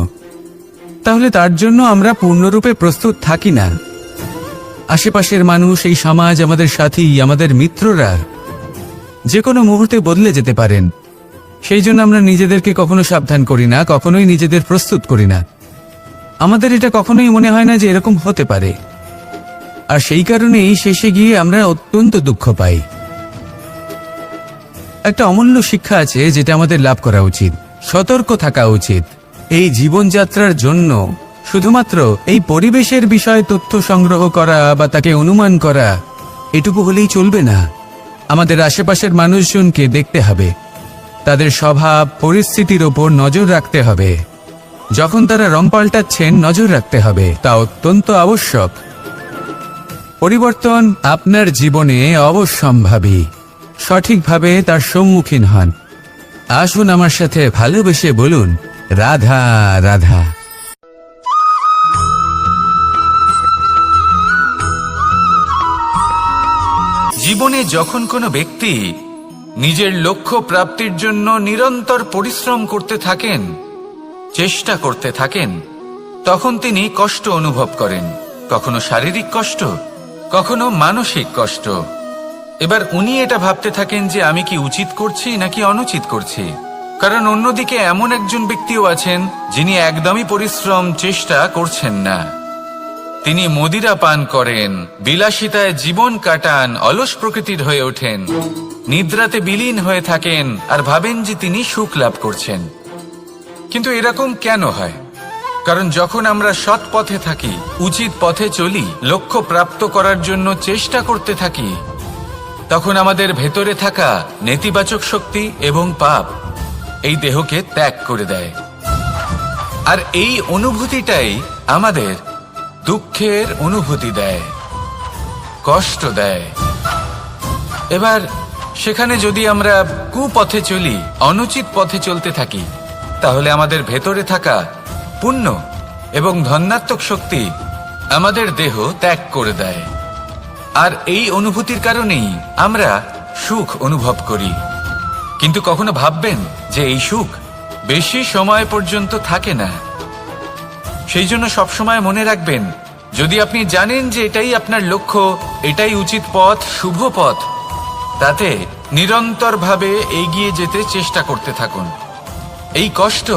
তাহলে তার জন্য আমরা পূর্ণরূপে প্রস্তুত থাকি না। আশেপাশের মানুষ, এই সমাজ, আমাদের সাথী, আমাদের মিত্ররা যে কোনো মুহূর্তে বদলে যেতে পারেন। সেই জন্য আমরা নিজেদেরকে কখনো সাবধান করি না, কখনোই নিজেদের প্রস্তুত করি না। আমাদের এটা কখনোই মনে হয় না যে এরকম হতে পারে, আর সেই কারণেই শেষে গিয়ে আমরা অত্যন্ত দুঃখ পাই। একটা অমূল্য শিক্ষা আছে যেটা আমাদের লাভ করা উচিত। সতর্ক থাকা উচিত। এই জীবনযাত্রার জন্য শুধুমাত্র এই পরিবেশের বিষয়ে তথ্য সংগ্রহ করা বা তাকে অনুমান করা, এটুকু হলেই চলবে না। আমাদের আশেপাশের মানুষজনকে দেখতে হবে, তাদের স্বভাব পরিস্থিতির ওপর নজর রাখতে হবে। যখন তারা রং পাল্টাচ্ছেন, নজর রাখতে হবে, তা অত্যন্ত আবশ্যক। পরিবর্তন আপনার জীবনে অবশ্যম্ভাবী। সঠিকভাবে তার সম্মুখীন হন। আসুন আমার সাথে ভালোবেসে বলুন, রাধা রাধা। জীবনে যখন কোনো ব্যক্তি নিজের লক্ষ্য প্রাপ্তির জন্য নিরন্তর পরিশ্রম করতে থাকেন, চেষ্টা করতে থাকেন, তখন তিনি কষ্ট অনুভব করেন। কখনো শারীরিক কষ্ট, কখনো মানসিক কষ্ট। এবার উনি এটা ভাবতে থাকেন যে আমি কি উচিত করছি নাকি অনুচিত করছি। কারণ অন্যদিকে এমন একজন ব্যক্তিও আছেন যিনি একদমই পরিশ্রম, চেষ্টা করছেন না। তিনি মদিরা পান করেন, বিলাসিতায় জীবন কাটান, অলস প্রকৃতির হয়ে ওঠেন, নিদ্রাতে বিলীন হয়ে থাকেন আর ভাবেন যে তিনি সুখ লাভ করছেন। কিন্তু এরকম কেন হয়? কারণ যখন আমরা সৎ পথে থাকি, উচিত পথে চলি, লক্ষ্য প্রাপ্ত করার জন্য চেষ্টা করতে থাকি, তখন আমাদের ভেতরে থাকা নেতিবাচক শক্তি এবং পাপ এই দেহকে ত্যাগ করে দেয়। আর এই অনুভূতিটাই আমাদের দুঃখের অনুভূতি দেয়, কষ্ট দেয়। এবার সেখানে যদি আমরা কুপথে চলি, অনুচিত পথে চলতে থাকি, তাহলে আমাদের ভেতরে থাকা পুণ্য এবং ধনাত্মক শক্তি আমাদের দেহ ত্যাগ করে দেয়। আর এই অনুভূতির কারণেই আমরা সুখ অনুভব করি। কিন্তু কখনো ভাববেন যে এই সুখ বেশি সময় পর্যন্ত থাকে না। সেই জন্য সবসময় মনে রাখবেন, যদি আপনি জানেন যে এটাই আপনার লক্ষ্য, এটাই উচিত পথ, শুভ পথ, তাতে নিরন্তরভাবে এগিয়ে যেতে চেষ্টা করতে থাকুন। এই কষ্ট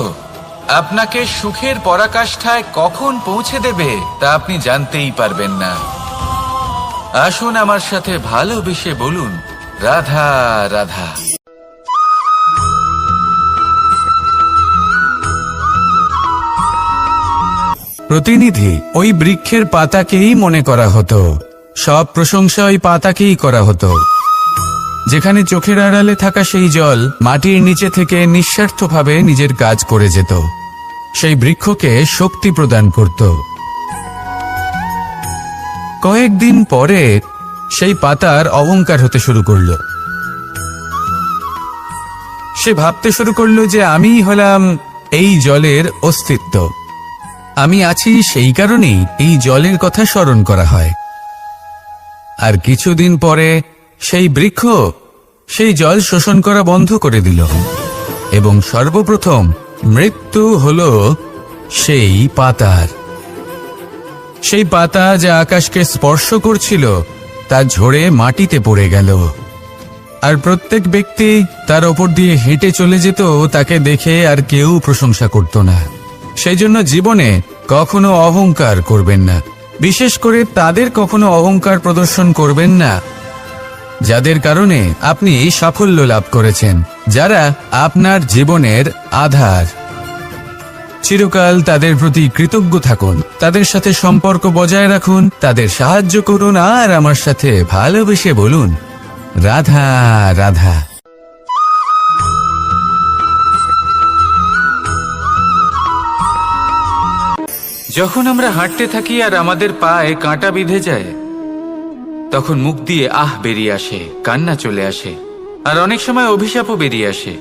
আপনাকে সুখের পরাকাষ্ঠায় কখন পৌঁছে দেবে তা আপনি জানতেই পারবেন না। আসুন আমার সাথে ভালোবেসে বলুন, রাধা রাধা। প্রতিনিধি ওই বৃক্ষের পাতাকেই মনে করা হতো। সব প্রশংসা ওই পাতাকেই করা হতো। যেখানে চোখের আড়ালে থাকা সেই জল মাটির নিচে থেকে নিঃস্বার্থভাবে নিজের কাজ করে যেত, সেই বৃক্ষকে শক্তি প্রদান করত। কয়েকদিন পরে সেই পাতার অহংকার হতে শুরু করলো। সে ভাবতে শুরু করলো যে আমিই হলাম এই জলের অস্তিত্ব, আমি আছি সেই কারণেই এই জলের কথা স্মরণ করা হয়। আর কিছুদিন পরে সেই বৃক্ষ সেই জল শোষণ করা বন্ধ করে দিল এবং সর্বপ্রথম মৃত্যু হলো সেই পাতার। সেই পাতা যা আকাশকে স্পর্শ করছিল তা ঝরে মাটিতে পড়ে গেল। আর প্রত্যেক ব্যক্তি তার ওপর দিয়ে হেঁটে চলে যেত, তাকে দেখে আর কেউ প্রশংসা করত না। সেই জন্য জীবনে কখনো অহংকার করবেন না, বিশেষ করে তাদের কখনো অহংকার প্রদর্শন করবেন না যাদের কারণে আপনি সাফল্য লাভ করেছেন, যারা আপনার জীবনের আধার। চিরকাল তাদের প্রতি কৃতজ্ঞ থাকুন, তাদের সাথে সম্পর্ক বজায় রাখুন, তাদের সাহায্য করুন, আর আমার সাথে ভালোবেসে বলুন, রাধা রাধা। যখন আমরা হাঁটতে থাকি আর আমাদের পায়ে কাঁটা বিঁধে যায়, তখন মুখ দিয়ে আহ বেরিয়ে আসে, কান্না চলে আসে, আর অনেক সময় অভিশাপও বেরিয়ে আসে।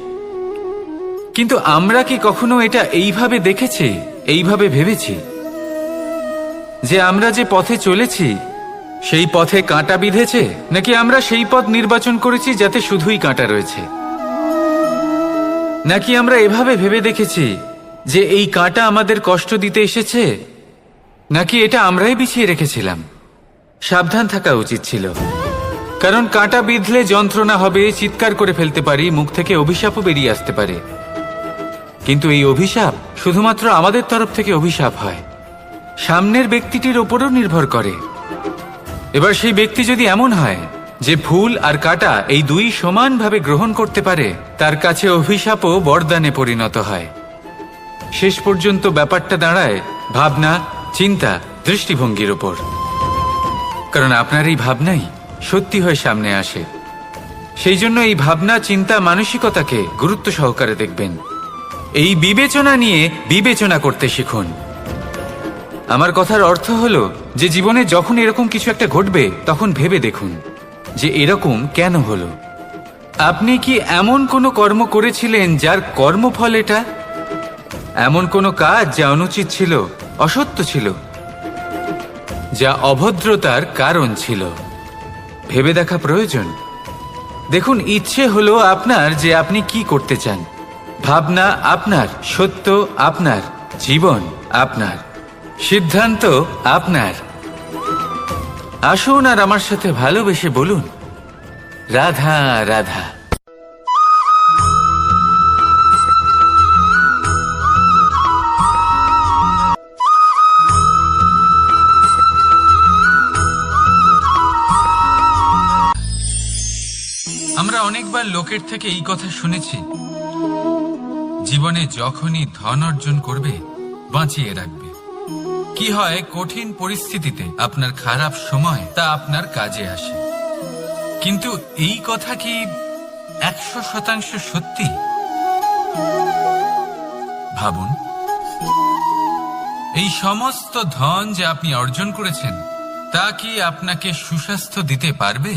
কিন্তু আমরা কি কখনো এটা এইভাবে দেখেছি, এইভাবে ভেবেছি যে আমরা যে পথে চলেছি সেই পথে কাঁটা বিঁধেছে, নাকি আমরা সেই পথ নির্বাচন করেছি যাতে শুধুই কাঁটা রয়েছে? নাকি আমরা এভাবে ভেবে দেখেছি যে এই কাঁটা আমাদের কষ্ট দিতে এসেছে, নাকি এটা আমরাই বিছিয়ে রেখেছিলাম? সাবধান থাকা উচিত ছিল, কারণ কাঁটা বিঁধলে যন্ত্রণা হবে, চিৎকার করে ফেলতে পারি, মুখ থেকে অভিশাপও বেরিয়ে আসতে পারে। কিন্তু এই অভিশাপ শুধুমাত্র আমাদের তরফ থেকে অভিশাপ হয়, সামনের ব্যক্তিটির ওপরও নির্ভর করে। এবার সেই ব্যক্তি যদি এমন হয় যে ফুল আর কাঁটা এই দুই সমানভাবে গ্রহণ করতে পারে, তার কাছে অভিশাপও বরদানে পরিণত হয়। শেষ পর্যন্ত ব্যাপারটা দাঁড়ায় ভাবনা, চিন্তা, দৃষ্টিভঙ্গির ওপর। কারণ আপনার এই ভাবনাই সত্যি হয়ে সামনে আসে। সেই জন্য এই ভাবনা, চিন্তা, মানসিকতাকে গুরুত্ব সহকারে দেখবেন। এই বিবেচনা নিয়ে বিবেচনা করতে শিখুন। আমার কথার অর্থ হলো যে জীবনে যখন এরকম কিছু একটা ঘটবে, তখন ভেবে দেখুন যে এরকম কেন হলো। আপনি কি এমন কোনো কর্ম করেছিলেন যার কর্মফল এটা? এমন কোনো কাজ যা অনুচিত ছিল, অসত্য ছিল, যা অভদ্রতার কারণ ছিল? ভেবে দেখা প্রয়োজন। দেখুন, ইচ্ছে হলো আপনার যে আপনি কি করতে চান, ভাবনা আপনার, সত্য আপনার, জীবন আপনার, সিদ্ধান্ত আপনার। আসুন আর আমার সাথে ভালোবেসে বলুন, রাধা রাধা। আমরা অনেকবার লোকের থেকে এই কথা শুনেছি, জীবনে যখনই ধন অর্জন করবে বাঁচিয়ে রাখবে। কি হয়, কঠিন পরিস্থিতিতে আপনার খারাপ সময় তা আপনার কাজে আসে। কিন্তু এই কথা কি 100% সত্যি? ভাবুন, এই সমস্ত ধন যে আপনি অর্জন করেছেন তা কি আপনাকে সুস্বাস্থ্য দিতে পারবে?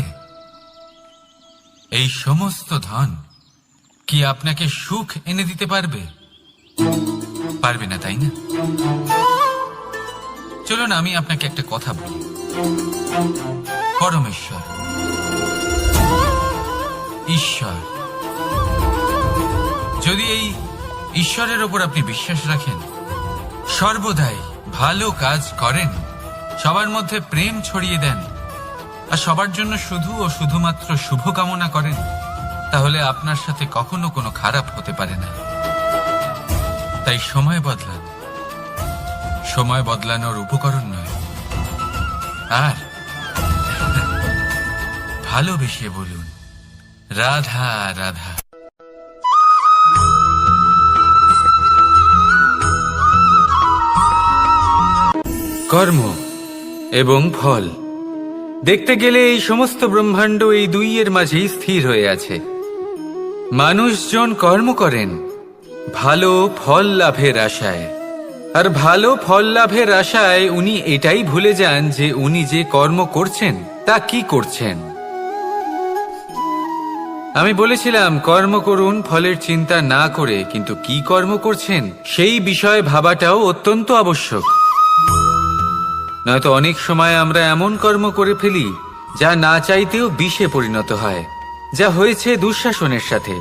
এই সমস্ত ধন কি আপনাকে সুখ এনে দিতে পারবে? পারবে না, তাই না? চলুন আমি আপনাকে একটা কথা বলি। পরমেশ্বর, ঈশ্বর, যদি এই ঈশ্বরের ওপর আপনি বিশ্বাস রাখেন, সর্বদাই ভালো কাজ করেন, সবার মধ্যে প্রেম ছড়িয়ে দেন, আর সবার জন্য শুধু ও শুধুমাত্র শুভ কামনা করেন, তাহলে আপনার সাথে কখনো কোনো খারাপ হতে পারে না। তাই সময় বদলান, সময় বদলানোর উপকরণ নয়। আর ভালোবেসে বলুন, রাধা রাধা। কর্ম এবং ফল দেখতে গেলে এই সমস্ত ব্রহ্মাণ্ড এই দুইয়ের মাঝেই স্থির হয়ে আছে। মানুষজন কর্ম করেন ভালো ফল লাভের আশায়, আর ভালো ফল লাভের আশায় উনি এটাই ভুলে যান যে উনি যে কর্ম করছেন তা কি করছেন। আমি বলেছিলাম কর্ম করুন ফলের চিন্তা না করে, কিন্তু কি কর্ম করছেন সেই বিষয়ে ভাবাটাও অত্যন্ত আবশ্যক। নয়তো অনেক সময় আমরা এমন কর্ম করে ফেলি যা না চাইতেও বিষে পরিণত হয়, যা হয়েছে দুঃশাসনের সাথে,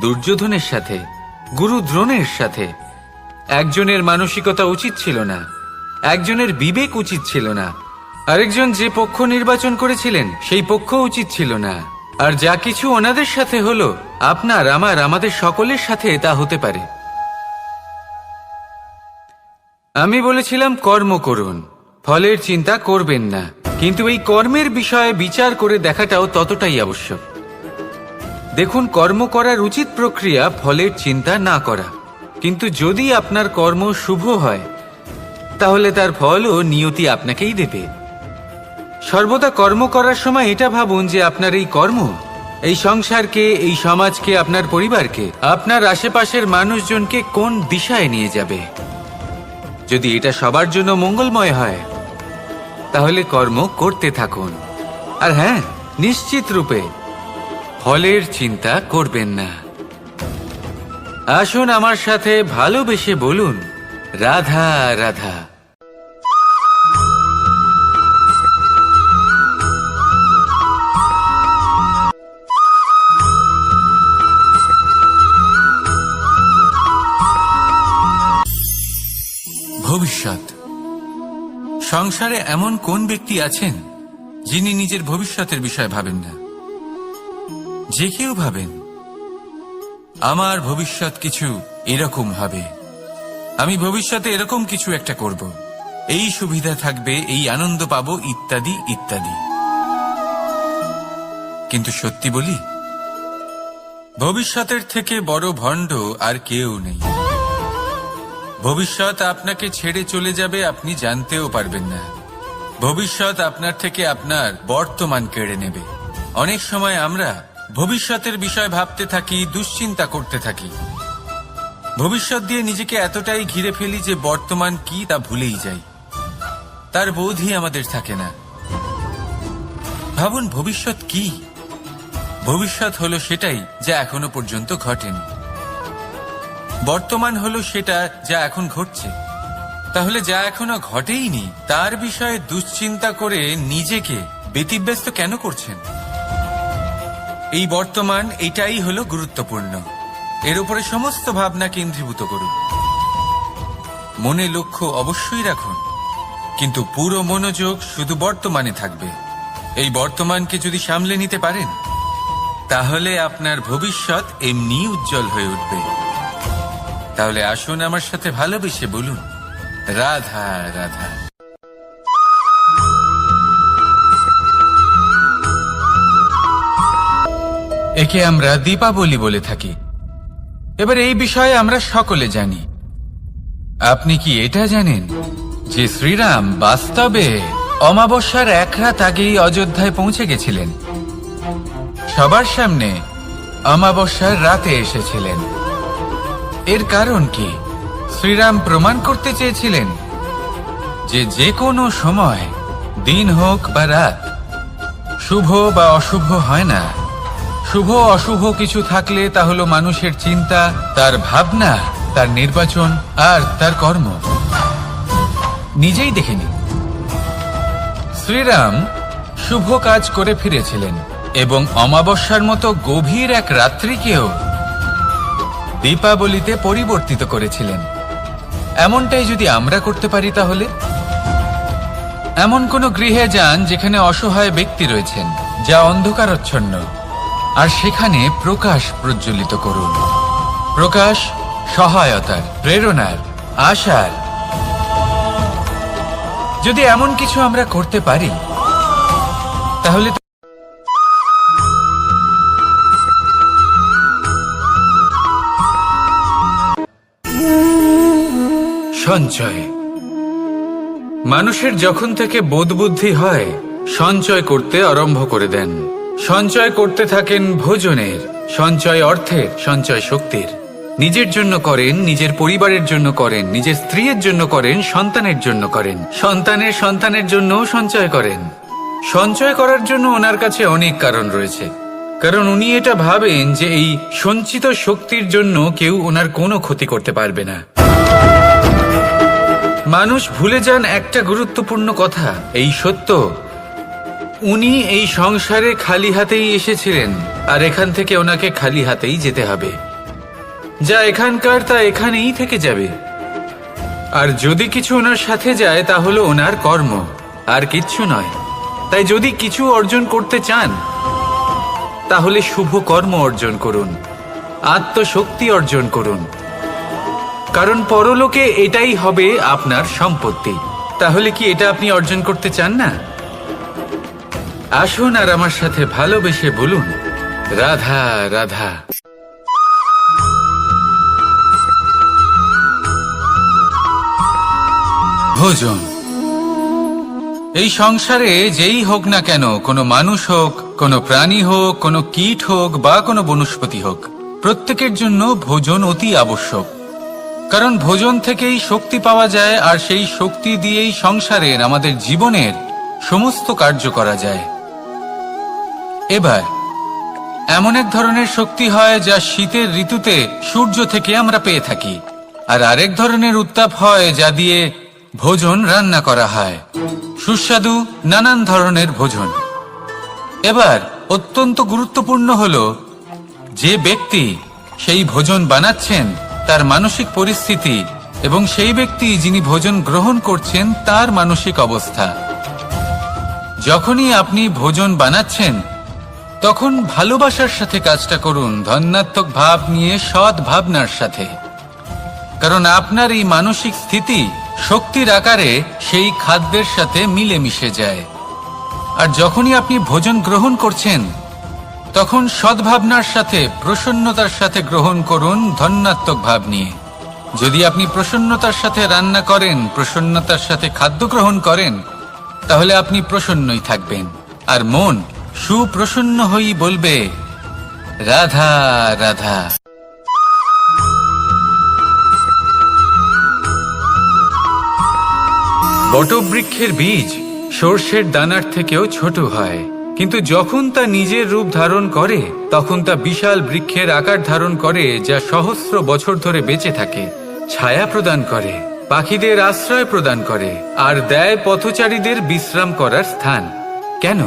দুর্যোধনের সাথে, গুরু দ্রোণের সাথে। একজনের মানসিকতা উচিত ছিল না, একজনের বিবেক উচিত ছিল না, আরেকজন যে পক্ষ নির্বাচন করেছিলেন সেই পক্ষ উচিত ছিল না। আর যা কিছু ওনাদের সাথে হলো, আপনার আমাদের সকলের সাথে তা হতে পারে। আমি বলেছিলাম কর্ম করুন, ফলের চিন্তা করবেন না, কিন্তু এই কর্মের বিষয়ে বিচার করে দেখাটাও ততটাই আবশ্যক। দেখুন, কর্ম করার উচিত প্রক্রিয়া ফলের চিন্তা না করা, কিন্তু যদি আপনার কর্ম শুভ হয় তাহলে তার ফলও নিয়তি আপনাকেই দেবে। সর্বদা কর্ম করার সময় এটা ভাবুন যে আপনার এই কর্ম এই সংসারকে, এই সমাজকে, আপনার পরিবারকে, আপনার আশেপাশের মানুষজনকে কোন দিশায় নিয়ে যাবে। যদি এটা সবার জন্য মঙ্গলময় হয় তাহলে কর্ম করতে থাকুন। আর হ্যাঁ, নিশ্চিত রূপে ফলের চিন্তা করবেন না। আসুন আমার সাথে ভালোবেসে বলুন, রাধা রাধা। ভবিষ্যৎ। সংসারে এমন কোন ব্যক্তি আছেন যিনি নিজের ভবিষ্যতের বিষয়ে ভাবেন না? যে কেউ ভাবেন আমার ভবিষ্যৎ কিছু এরকম হবে, আমি ভবিষ্যতে এরকম কিছু একটা করব, এই সুবিধা থাকবে, এই আনন্দ পাবো, ইত্যাদি ইত্যাদি। কিন্তু সত্যি বলি, ভবিষ্যতের থেকে বড় ভণ্ড আর কেউ নেই। ভবিষ্যৎ আপনাকে ছেড়ে চলে যাবে, আপনি জানতেও পারবেন না। ভবিষ্যৎ আপনার থেকে আপনার বর্তমান কেড়ে নেবে। অনেক সময় আমরা ভবিষ্যতের বিষয় ভাবতে থাকি, দুশ্চিন্তা করতে থাকি, ভবিষ্যৎ দিয়ে নিজেকে এতটাই ঘিরে ফেলি যে বর্তমান কি তা ভুলেই যাই, তার বোধই আমাদের থাকে না। ভাবুন, ভবিষ্যৎ কি? ভবিষ্যৎ হলো সেটাই যা এখনো পর্যন্ত ঘটেনি। বর্তমান হলো সেটা যা এখন ঘটছে। তাহলে যা এখনো ঘটেইনি তার বিষয়ে দুশ্চিন্তা করে নিজেকে ব্যতিব্যস্ত কেন করছেন? এই বর্তমান, এটাই হলো গুরুত্বপূর্ণ। এর উপরে সমস্ত ভাবনা কেন্দ্রীভূত করুন। মনে লক্ষ্য অবশ্যই রাখুন, কিন্তু পুরো মনোযোগ শুধু বর্তমানে থাকবে। এই বর্তমানকে যদি সামলে নিতে পারেন তাহলে আপনার ভবিষ্যৎ এমনি উজ্জ্বল হয়ে উঠবে। তাহলে আসুন আমার সাথে ভালোবেসে বলুন, রাধা রাধা। একে আমরা দীপাবলি বলে থাকি। এবার এই বিষয়ে আমরা সকলে জানি। আপনি কি এটা জানেন যে শ্রীরাম বাস্তবে অমাবস্যার এক রাত আগেই অযোধ্যায় পৌঁছে গেছিলেন? সবার সামনে অমাবস্যার রাতে এসেছিলেন। এর কারণ কি? শ্রীরাম প্রমাণ করতে চেয়েছিলেন যে যে কোনো সময়, দিন হোক বা রাত, শুভ বা অশুভ হয় না। শুভ অশুভ কিছু থাকলে তা হলো মানুষের চিন্তা, তার ভাবনা, তার নির্বাচন আর তার কর্ম। নিজেই দেখে নিন, শ্রীরাম শুভ কাজ করে ফিরেছিলেন এবং অমাবস্যার মতো গভীর এক রাত্রিকেও দীপাবলিতে পরিবর্তিত করেছিলেন। এমনটাই যদি আমরা করতে পারি তাহলে? এমন কোন গৃহে যান যেখানে অসহায় ব্যক্তি রয়েছেন, যা অন্ধকারাচ্ছন্ন, আর সেখানে প্রকাশ প্রজ্বলিত করুন। প্রকাশ সহায়তার, প্রেরণার, আশার। যদি এমন কিছু আমরা করতে পারি তাহলে সঞ্চয়। মানুষের যখন থেকে বোধ বুদ্ধি হয় সঞ্চয় করতে আরম্ভ করে দেন। সঞ্চয় করতে থাকেন ভোজনের, সঞ্চয় অর্থের, সঞ্চয় শক্তির। নিজের জন্য করেন, নিজের পরিবারের জন্য করেন, নিজের স্ত্রীর জন্য করেন, সন্তানের জন্য করেন, সন্তানের জন্য সঞ্চয় করেন। সঞ্চয় করার জন্য ওনার কাছে অনেক কারণ রয়েছে, কারণ উনি এটা ভাবেন যে এই সঞ্চিত শক্তির জন্য কেউ ওনার কোনো ক্ষতি করতে পারবে না। মানুষ ভুলে যান একটা গুরুত্বপূর্ণ কথা, এই সত্য, উনি এই সংসারে খালি হাতেই এসেছিলেন, আর এখান থেকে ওনাকে খালি হাতেই যেতে হবে। যা এখানকার তা এখানেই থেকে যাবে। আর যদি কিছু ওনার সাথে যায় তা হলো ওনার কর্ম, আর কিচ্ছু নয়। তাই যদি কিছু অর্জন করতে চান তাহলে শুভ কর্ম অর্জন করুন, আত্মশক্তি অর্জন করুন, কারণ পরলোকে এটাই হবে আপনার সম্পত্তি। তাহলে কি এটা আপনি অর্জন করতে চান না? আসুন আর আমার সাথে ভালোবেসে বলুন, রাধা রাধা। ভোজন। এই সংসারে যেই হোক না কেন, কোনো মানুষ হোক, কোনো প্রাণী হোক, কোনো কীট হোক বা কোনো বনস্পতি হোক, প্রত্যেকের জন্য ভোজন অতি আবশ্যক। কারণ ভোজন থেকেই শক্তি পাওয়া যায়, আর সেই শক্তি দিয়েই সংসারের, আমাদের জীবনের সমস্ত কার্য করা যায়। এবার এমন এক ধরনের শক্তি হয় যা শীতের ঋতুতে সূর্য থেকে আমরা পেয়ে থাকি, আর আরেক ধরনের উত্তাপ হয় যা দিয়ে ভোজন রান্না করা হয়, সুস্বাদু নানান ধরনের ভোজন। এবার অত্যন্ত গুরুত্বপূর্ণ হলো যে ব্যক্তি সেই ভোজন বানাচ্ছেন তার মানসিক পরিস্থিতি, এবং সেই ব্যক্তি যিনি ভোজন গ্রহণ করছেন তার মানসিক অবস্থা। যখনই আপনি ভোজন বানাচ্ছেন তখন ভালোবাসার সাথে কাজটা করুন, ধন্যাত্মক ভাব নিয়ে, সৎ ভাবনার সাথে, কারণ আপনার এই মানসিক স্থিতি শক্তির আকারে সেই খাদ্যের সাথে মিলে মিশে যায়। আর যখনই আপনি ভোজন গ্রহণ করছেন তখন সদ্ভাবনার সাথে, প্রসন্নতার সাথে গ্রহণ করুন, ধন্যাত্মক ভাব নিয়ে। যদি আপনি প্রসন্নতার সাথে রান্না করেন, প্রসন্নতার সাথে খাদ্য গ্রহণ করেন, তাহলে আপনি প্রসন্নই থাকবেন, আর মন সুপ্রসন্ন হয়েই বলবে, রাধা রাধা। বটবৃক্ষের বীজ সর্ষের দানার থেকেও ছোট হয়, কিন্তু যখন তা নিজের রূপ ধারণ করে তখন তা বিশাল বৃক্ষের আকার ধারণ করে, যা সহস্র বছর ধরে বেঁচে থাকে, ছায়া প্রদান করে, পাখিদের আশ্রয় প্রদান করে, আর দেয় পথচারীদের বিশ্রাম করার স্থান। কেন?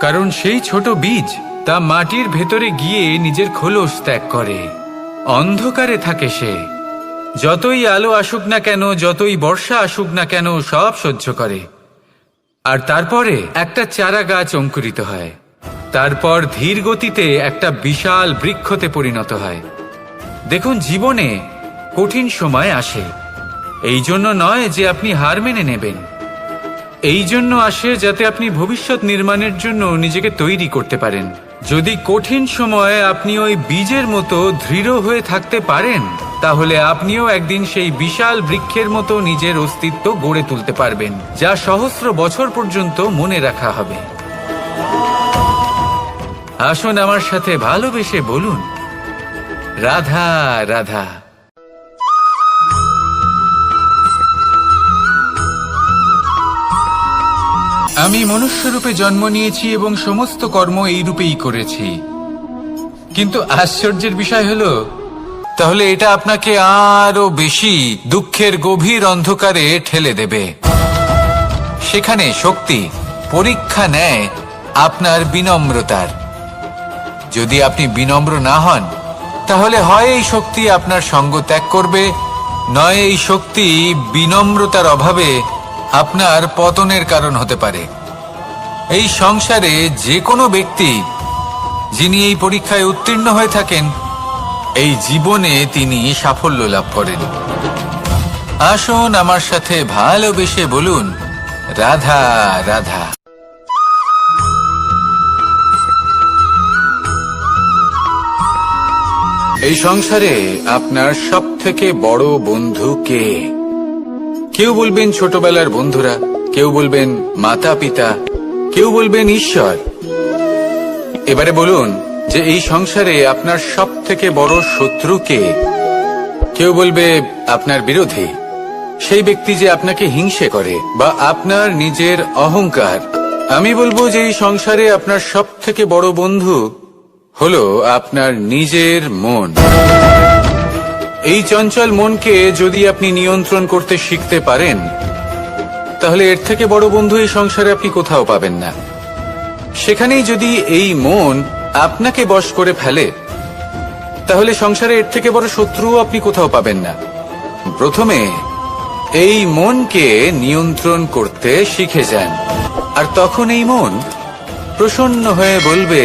কারণ সেই ছোট বীজ তা মাটির ভেতরে গিয়ে নিজের খোলস ত্যাগ করে। অন্ধকারে থাকে সে, যতই আলো আসুক না কেন, যতই বর্ষা আসুক না কেন, সব সহ্য করে। আর তারপরে একটা চারা গাছ অঙ্কুরিত হয়, তারপর ধীর গতিতে একটা বিশাল বৃক্ষতে পরিণত হয়। দেখুন, জীবনে কঠিন সময় আসে, এই জন্য নয় যে আপনি হার মেনে নেবেন, এই জন্য আসে যাতে আপনি ভবিষ্যৎ নির্মাণের জন্য নিজেকে তৈরি করতে পারেন। যদি কঠিন সময়ে আপনি ওই বীজের মতো দৃঢ় হয়ে থাকতে পারেন, তাহলে আপনিও একদিন সেই বিশাল বৃক্ষের মতো নিজের অস্তিত্ব গড়ে তুলতে পারবেন, যা সহস্র বছর পর্যন্ত মনে রাখা হবে। আসুন আমার সাথে ভালোবেসে বলুন, রাধা রাধা। আমি মনুষ্যরূপে জন্ম নিয়েছি এবং সমস্ত কর্ম এই রূপেই করেছি, কিন্তু আশ্চর্যের বিষয় হলো, তাহলে এটা আপনাকে আরো বেশি দুঃখের গভীর অন্ধকারে ঠেলে দেবে। সেখানে শক্তি পরীক্ষা নেয় আপনার বিনম্রতার। যদি আপনি বিনম্র না হন, তাহলে হয় এই শক্তি আপনার সঙ্গ ত্যাগ করবে, নয় এই শক্তি বিনম্রতার অভাবে আপনার পতনের কারণ হতে পারে। এই সংসারে যে কোনো ব্যক্তি যিনি এই পরীক্ষায় উত্তীর্ণ হয়ে থাকেন, এই জীবনে তিনি সাফল্য লাভ করেন। আসুন আমার সাথে ভালোবেসে বলুন, রাধা রাধা। এই সংসারে আপনার সবথেকে বড় বন্ধু কে? কেউ বলবেন ছোটবেলার বন্ধুরা, কেউ বলবেন মাতা পিতা, কেউ বলবেন ঈশ্বর। এবারে বলুন যে এই সংসারে আপনার সব থেকে বড় শত্রু কে? কেউ বলবে আপনার বিরোধী, সেই ব্যক্তি যে আপনাকে হিংসে করে, বা আপনার নিজের অহংকার। আমি বলবো যে এই সংসারে আপনার সব থেকে বড় বন্ধু হলো আপনার নিজের মন। এই চঞ্চল মনকে যদি আপনি নিয়ন্ত্রণ করতে শিখতে পারেন, তাহলে এর থেকে বড় বন্ধু এই সংসারে আপনি কোথাও পাবেন না। সেখানেই যদি এই মন আপনাকে বশ করে ফেলে, তাহলে সংসারে এর থেকে বড় শত্রুও আপনি কোথাও পাবেন না। প্রথমে এই মনকে নিয়ন্ত্রণ করতে শিখে যান, আর তখন এই মন প্রসন্ন হয়ে বলবে,